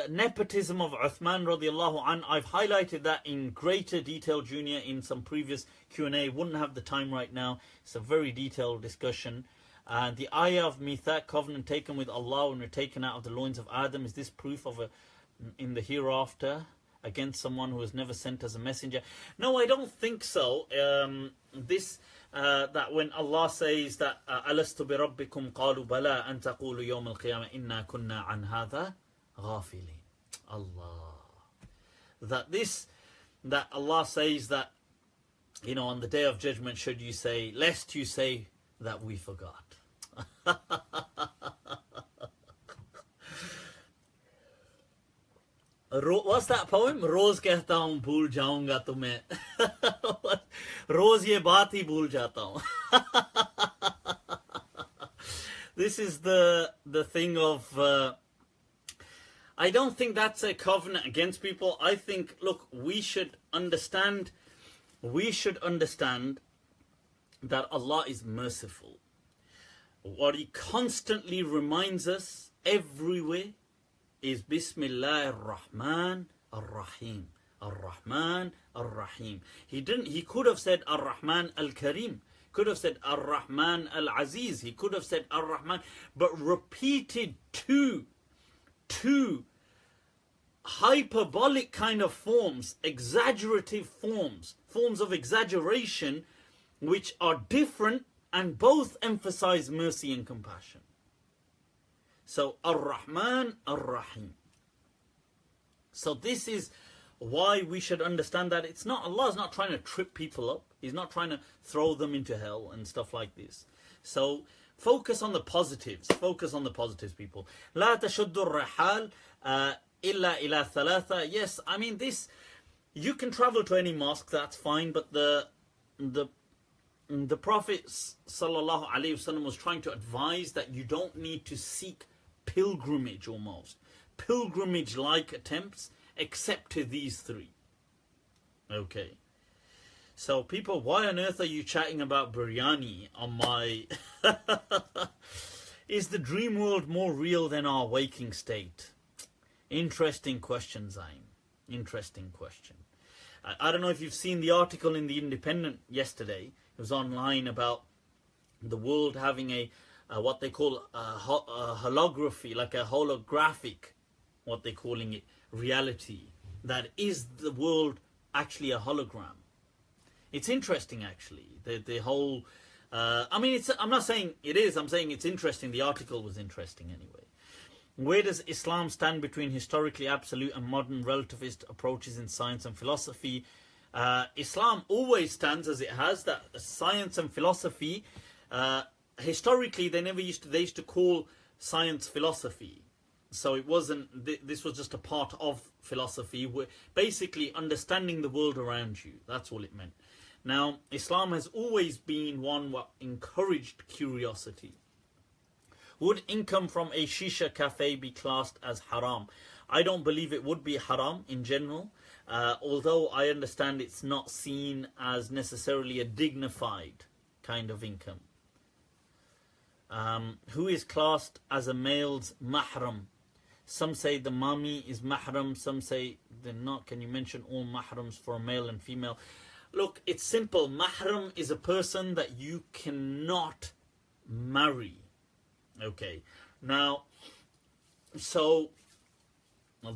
nepotism of Uthman radiallahu an, I've highlighted that in greater detail, Junior, in some previous Q&A. Wouldn't have the time right now. It's a very detailed discussion. The ayah of Mithaq, covenant taken with Allah when we're taken out of the loins of Adam, is this proof of in the hereafter against someone who was never sent as a messenger? No, I don't think so. That when Allah says that Alastu bi rabbikum qalu bala an taqulu yawm al-qiyamah inna kunna an hadha ghafilin. Allah. That Allah says that, you know, on the day of judgment, should you say, lest you say that we forgot. What's that poem? रोज कहता हूँ भूल जाऊंगा तुम्हें. रोज ये बात ही भूल जाता हूँ. This is the thing of I don't think that's a covenant against people. I think, look, we should understand that Allah is merciful. What He constantly reminds us everywhere is Bismillah ar-Rahman ar-Rahim. Ar-Rahman ar-Rahim. He could have said Ar-Rahman al-Karim. Could have said Ar-Rahman al-Aziz. He could have said Ar-Rahman. But repeated two hyperbolic kind of forms, exaggerative forms of exaggeration, which are different and both emphasize mercy and compassion. So, Ar-Rahman, Ar-Rahim. So this is why we should understand that Allah's not trying to trip people up. He's not trying to throw them into hell and stuff like this. So, focus on the positives. Focus on the positives, people. لا تشد الرحال إلا إلى ثلاثة. Yes, I mean this. You can travel to any mosque, that's fine. But the Prophet sallallahu alaihi wasallam was trying to advise that you don't need to seek pilgrimage, almost pilgrimage-like attempts, except to these 3. Okay. So people, why on earth are you chatting about biryani on my... Is the dream world more real than our waking state? Interesting question, Zain. Interesting question. I don't know if you've seen the article in The Independent yesterday. It was online about the world having a what they call a holography, like a holographic, what they're calling it, reality. That is the world actually a hologram. It's interesting, actually. The whole. I mean, I'm not saying it is. I'm saying it's interesting. The article was interesting anyway. Where does Islam stand between historically absolute and modern relativist approaches in science and philosophy? Islam always stands as it has, that science and philosophy. Historically, they used to call science philosophy. So it wasn't. This was just a part of philosophy. Basically, understanding the world around you. That's all it meant. Now, Islam has always been one that encouraged curiosity. Would income from a shisha cafe be classed as haram? I don't believe it would be haram in general, although I understand it's not seen as necessarily a dignified kind of income. Who is classed as a male's mahram? Some say the mami is mahram, some say they're not. Can you mention all mahrams for a male and female? Look, it's simple. Mahram is a person that you cannot marry. Okay, now, so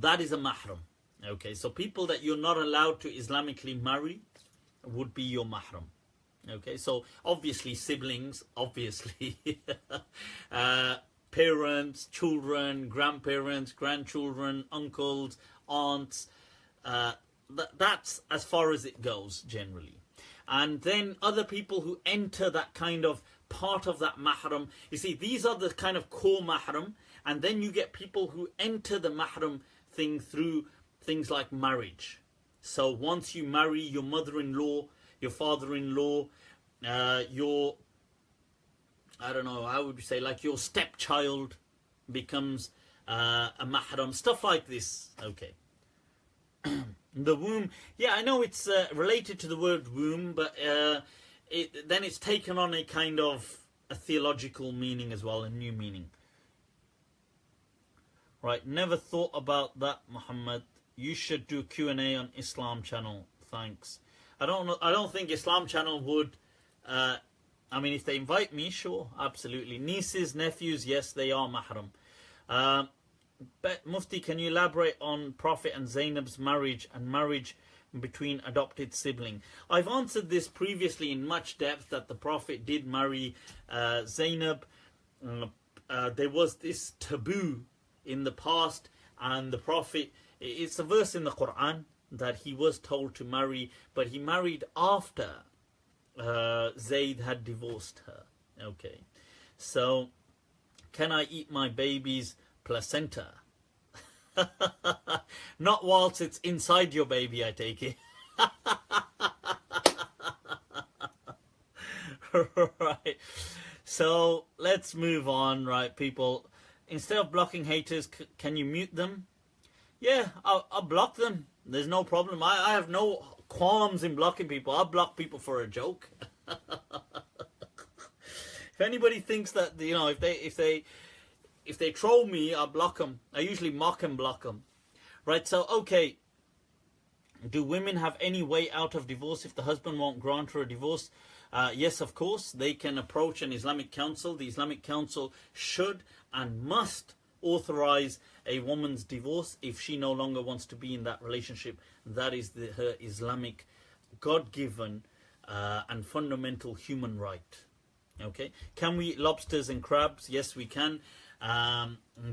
that is a mahram. Okay, so people that you're not allowed to Islamically marry would be your mahram. Okay, so obviously siblings, obviously parents, children, grandparents, grandchildren, uncles, aunts. That's as far as it goes generally. And then other people who enter that kind of part of that mahram. You see, these are the kind of core mahram, and then you get people who enter the mahram thing through things like marriage. So once you marry your mother-in-law, your father-in-law, your, I don't know, how would you say, like your stepchild becomes a mahram, stuff like this. Okay. The womb, yeah, I know it's related to the word womb, but then it's taken on a kind of a theological meaning as well, a new meaning. Right, never thought about that, Muhammad. You should do Q&A on Islam channel. Thanks. I don't think Islam channel would. I mean, if they invite me, sure, absolutely. Nieces, nephews, yes, they are mahram. But Mufti, can you elaborate on Prophet and Zaynab's marriage and marriage between adopted sibling? I've answered this previously in much depth, that the Prophet did marry Zaynab. There was this taboo in the past, and the Prophet, it's a verse in the Quran that he was told to marry, but he married after Zayd had divorced her. Okay, so can I eat my baby's placenta? Not whilst it's inside your baby, I take it. Right, so let's move on. Right, people, instead of blocking haters, can you mute them? Yeah, I'll block them. There's no problem. I have no qualms in blocking people. I'll block people for a joke. If anybody thinks that, you know, if they troll me, I'll block them. I usually mock and block them. Right, so, okay. Do women have any way out of divorce if the husband won't grant her a divorce? Yes, of course. They can approach an Islamic council. The Islamic council should and must authorize a woman's divorce if she no longer wants to be in that relationship. That is her Islamic, God-given and fundamental human right. Okay. Can we eat lobsters and crabs? Yes, we can.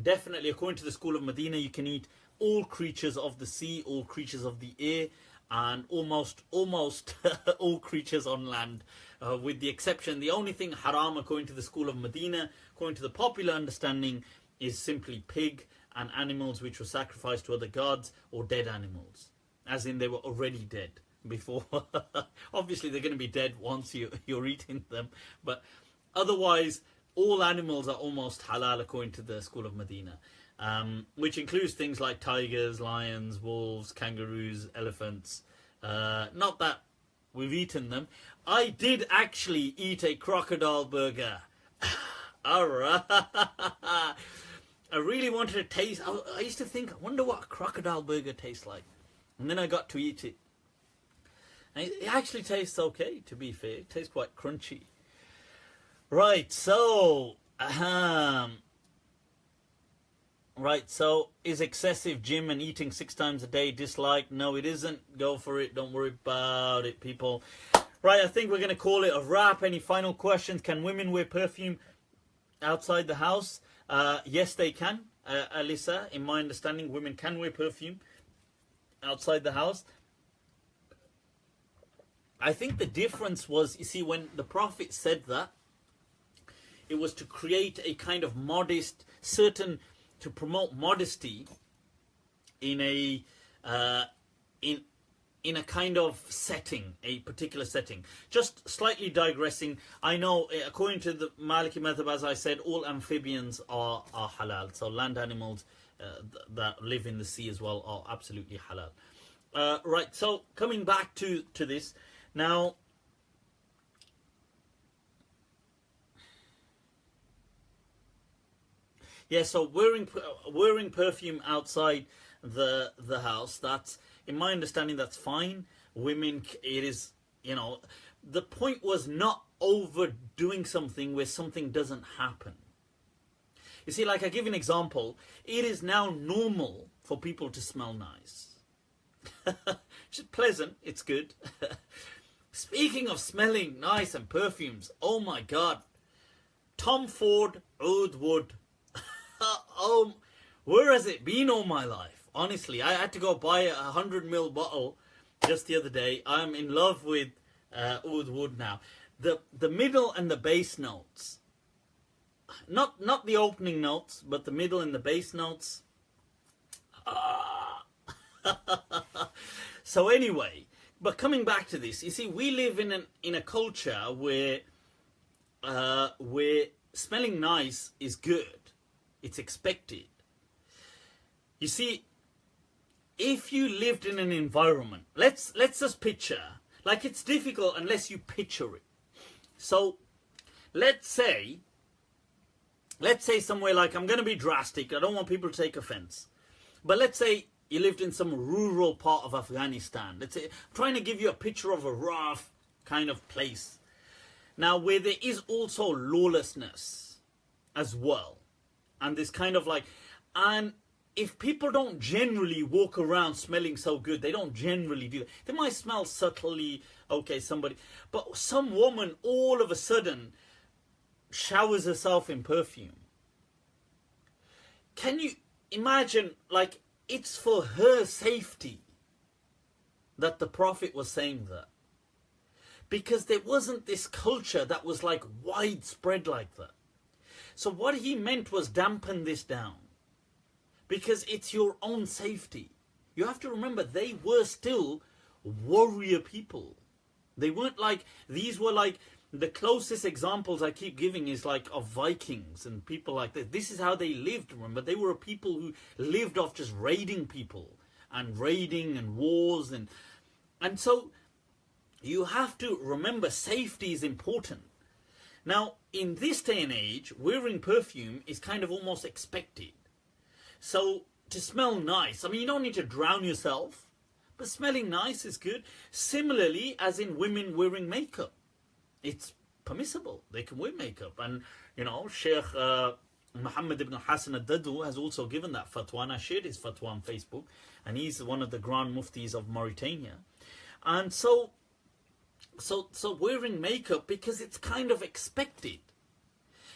Definitely, according to the school of Medina, you can eat all creatures of the sea, all creatures of the air, and almost all creatures on land, with the exception, the only thing haram according to the school of Medina, according to the popular understanding, is simply pig and animals which were sacrificed to other gods, or dead animals, as in they were already dead before. Obviously they're going to be dead once you're eating them, but otherwise all animals are almost halal according to the school of Medina, which includes things like tigers, lions, wolves, kangaroos, elephants. Not that we've eaten them. I did actually eat a crocodile burger. Alright. I really wanted to taste. I used to think, I wonder what a crocodile burger tastes like. And then I got to eat it. And it actually tastes okay, to be fair. It tastes quite crunchy. Right, so... Right, so is excessive gym and eating 6 times a day disliked? No, it isn't. Go for it. Don't worry about it, people. Right, I think we're going to call it a wrap. Any final questions? Can women wear perfume outside the house? Yes, they can. Alyssa, in my understanding, women can wear perfume outside the house. I think the difference was, you see, when the Prophet said that, it was to create a kind of modest, to promote modesty in a in a kind of setting, a particular setting. Just slightly digressing, I know according to the Maliki Madhhab, as I said, all amphibians are halal. So land animals that live in the sea as well are absolutely halal. Right, so coming back to this, now... Yeah, so wearing perfume outside the house, that's, in my understanding, that's fine. Women, it is, you know, the point was not overdoing something where something doesn't happen. You see, like I give an example, it is now normal for people to smell nice. It's pleasant, it's good. Speaking of smelling nice and perfumes, oh my God, Tom Ford Oud Wood. Oh, where has it been all my life? Honestly, I had to go buy a 100ml bottle just the other day. I'm in love with Oud Wood now. The middle and the bass notes, not the opening notes, but the middle and the bass notes. So anyway, but coming back to this, you see, we live in a culture where smelling nice is good. It's expected. You see, if you lived in an environment, let's just picture, like it's difficult unless you picture it. So let's say somewhere, like, I'm going to be drastic, I don't want people to take offense, but let's say you lived in some rural part of Afghanistan. Let's say, I'm trying to give you a picture of a rough kind of place. Now, where there is also lawlessness as well. And this kind of like, and if people don't generally walk around smelling so good, they don't generally do that. They might smell subtly, okay, somebody, but some woman all of a sudden showers herself in perfume. Can you imagine, like, it's for her safety that the Prophet was saying that? Because there wasn't this culture that was like widespread like that. So what he meant was dampen this down. Because it's your own safety. You have to remember, they were still warrior people. They weren't like, these were like, the closest examples I keep giving is like of Vikings and people like that. This is how they lived, remember. They were people who lived off just raiding people. And raiding and wars. And so you have to remember, safety is important. Now, in this day and age, wearing perfume is kind of almost expected. So, to smell nice, I mean, you don't need to drown yourself, but smelling nice is good. Similarly, as in women wearing makeup. It's permissible. They can wear makeup. And, you know, Shaykh Muhammad ibn Hassan al-Dadu has also given that fatwa, and I shared his fatwa on Facebook, and he's one of the Grand Muftis of Mauritania. And so wearing makeup, because it's kind of expected.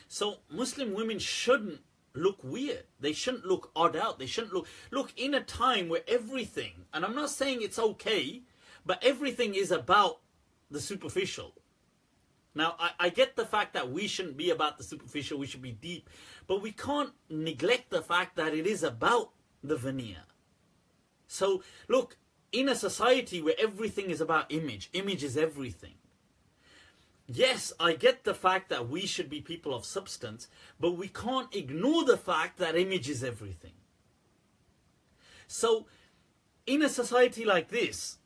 So Muslim women shouldn't look weird. They shouldn't look odd out. They shouldn't look in a time where everything, and I'm not saying it's okay, but everything is about the superficial. Now, I get the fact that we shouldn't be about the superficial, we should be deep, but we can't neglect the fact that it is about the veneer. So, look, in a society where everything is about image, image is everything. Yes, I get the fact that we should be people of substance, but we can't ignore the fact that image is everything. So, in a society like this,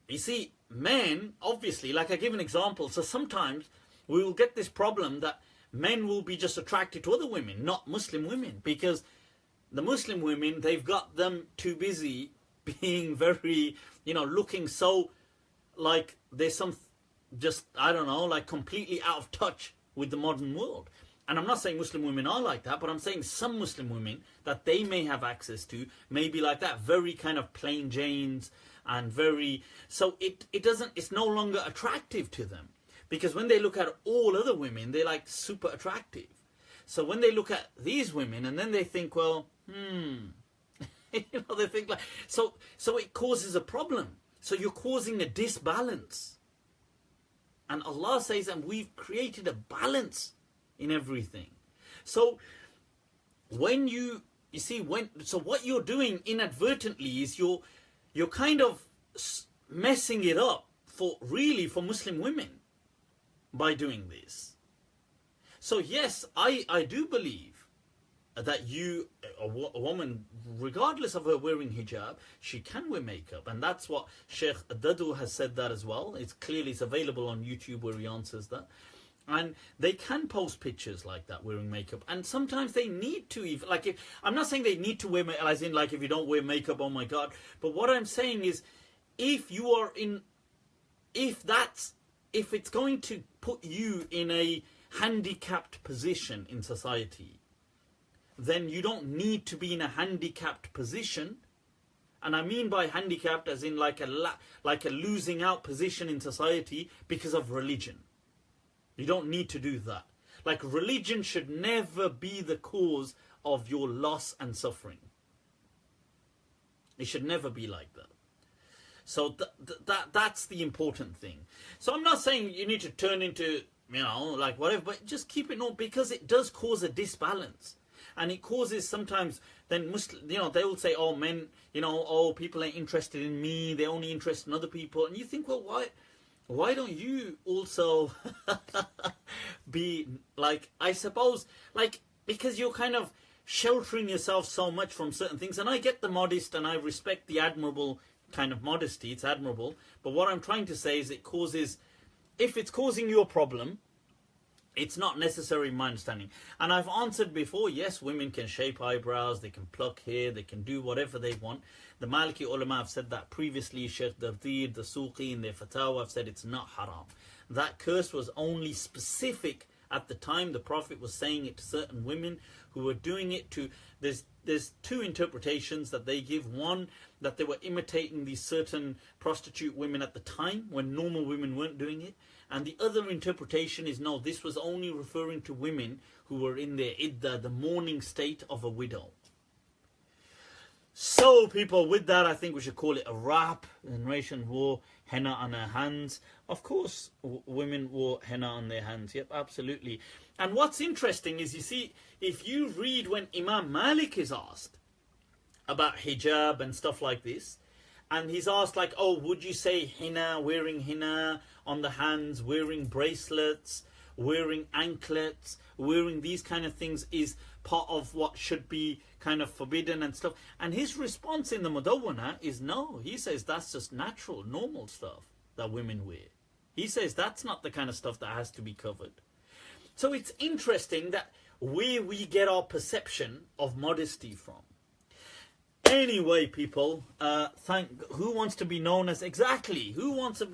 you see, men, obviously, like I give an example, so sometimes we will get this problem that men will be just attracted to other women, not Muslim women, because the Muslim women, they've got them too busy being very, looking so like there's some, just, I don't know, like completely out of touch with the modern world. And I'm not saying Muslim women are like that, but I'm saying some Muslim women that they may have access to may be like that, very kind of plain Janes and very, so it's no longer attractive to them. Because when they look at all other women, they're like super attractive. So when they look at these women and then they think, well, they think like, so it causes a problem. So you're causing a disbalance. And Allah says, and we've created a balance in everything. So when so what you're doing inadvertently is you're kind of messing it up for Muslim women by doing this. So yes, I do believe that a woman, regardless of her wearing hijab, she can wear makeup. And that's what Shaykh Dadu has said that as well. It's available on YouTube where he answers that. And they can post pictures like that wearing makeup. And sometimes they need to even, like, I'm not saying they need to wear makeup, as in like if you don't wear makeup, oh my God. But what I'm saying is, if it's going to put you in a handicapped position in society, then you don't need to be in a handicapped position. And I mean by handicapped as in like a losing out position in society because of religion. You don't need to do that. Like, religion should never be the cause of your loss and suffering. It should never be like that. So that's the important thing. So I'm not saying you need to turn into, like whatever, but just keep it normal, because it does cause a disbalance. And it causes sometimes, then they will say, oh, men, people ain't interested in me, they're only interested in other people. And you think, well, why don't you also be like, I suppose, like, because you're kind of sheltering yourself so much from certain things. And I get the modest and I respect the admirable kind of modesty, it's admirable. But what I'm trying to say is if it's causing you a problem, it's not necessary in my understanding. And I've answered before, yes, women can shape eyebrows, they can pluck hair, they can do whatever they want. The Maliki ulama have said that previously. Shaykh Dardir, the Suqi in their fatwa have said it's not haram. That curse was only specific at the time the Prophet was saying it to certain women who were doing it to, there's two interpretations that they give. One, that they were imitating these certain prostitute women at the time when normal women weren't doing it. And the other interpretation is, no, this was only referring to women who were in their iddah, the mourning state of a widow. So, people, with that, I think we should call it a wrap. The generation wore henna on their hands. Of course, women wore henna on their hands. Yep, absolutely. And what's interesting is, you see, if you read when Imam Malik is asked about hijab and stuff like this, and he's asked like, oh, would you say henna, wearing henna on the hands, wearing bracelets, wearing anklets, wearing these kind of things is part of what should be kind of forbidden and stuff. And his response in the Mudawwana is no. He says that's just natural, normal stuff that women wear. He says that's not the kind of stuff that has to be covered. So it's interesting that where we get our perception of modesty from. Anyway, people, who wants to be known as exactly? Who wants to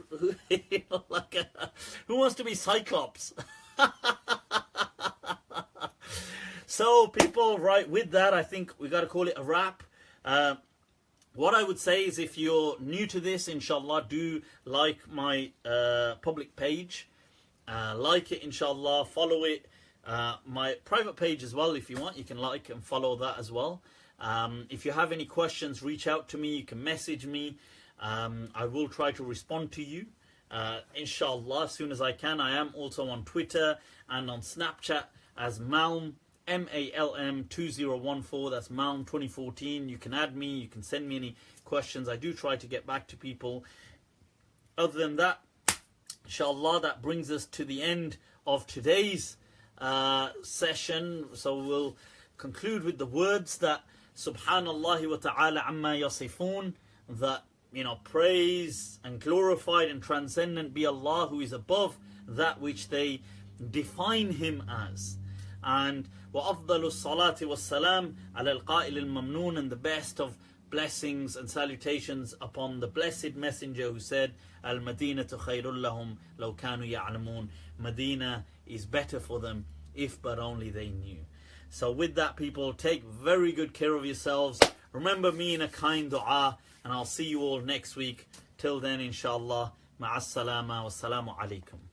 be Cyclops? So, people, right, with that, I think we got to call it a wrap. What I would say is, if you're new to this, inshallah, do like my public page. Like it, inshallah, follow it. My private page as well, if you want, you can like and follow that as well. If you have any questions, reach out to me. You can message me. I will try to respond to you, inshallah, as soon as I can. I am also on Twitter and on Snapchat as Malm, MALM 2014. That's Malm 2014. You can add me. You can send me any questions. I do try to get back to people. Other than that, inshallah, that brings us to the end of today's session. So we'll conclude with the words that Subhanallah wa ta'ala amma yasifun, that, praise and glorified and transcendent be Allah, who is above that which they define him as. And wa afdalus salati was salam ala al-qa'il al-mamnoon, and the best of blessings and salutations upon the blessed messenger who said, Al-Madinatu khayrul lahum law kanu ya'lamun. Medina is better for them if but only they knew. So with that, people, take very good care of yourselves. Remember me in a kind dua, and I'll see you all next week. Till then, inshallah, ma'as salama wa salamu alaikum.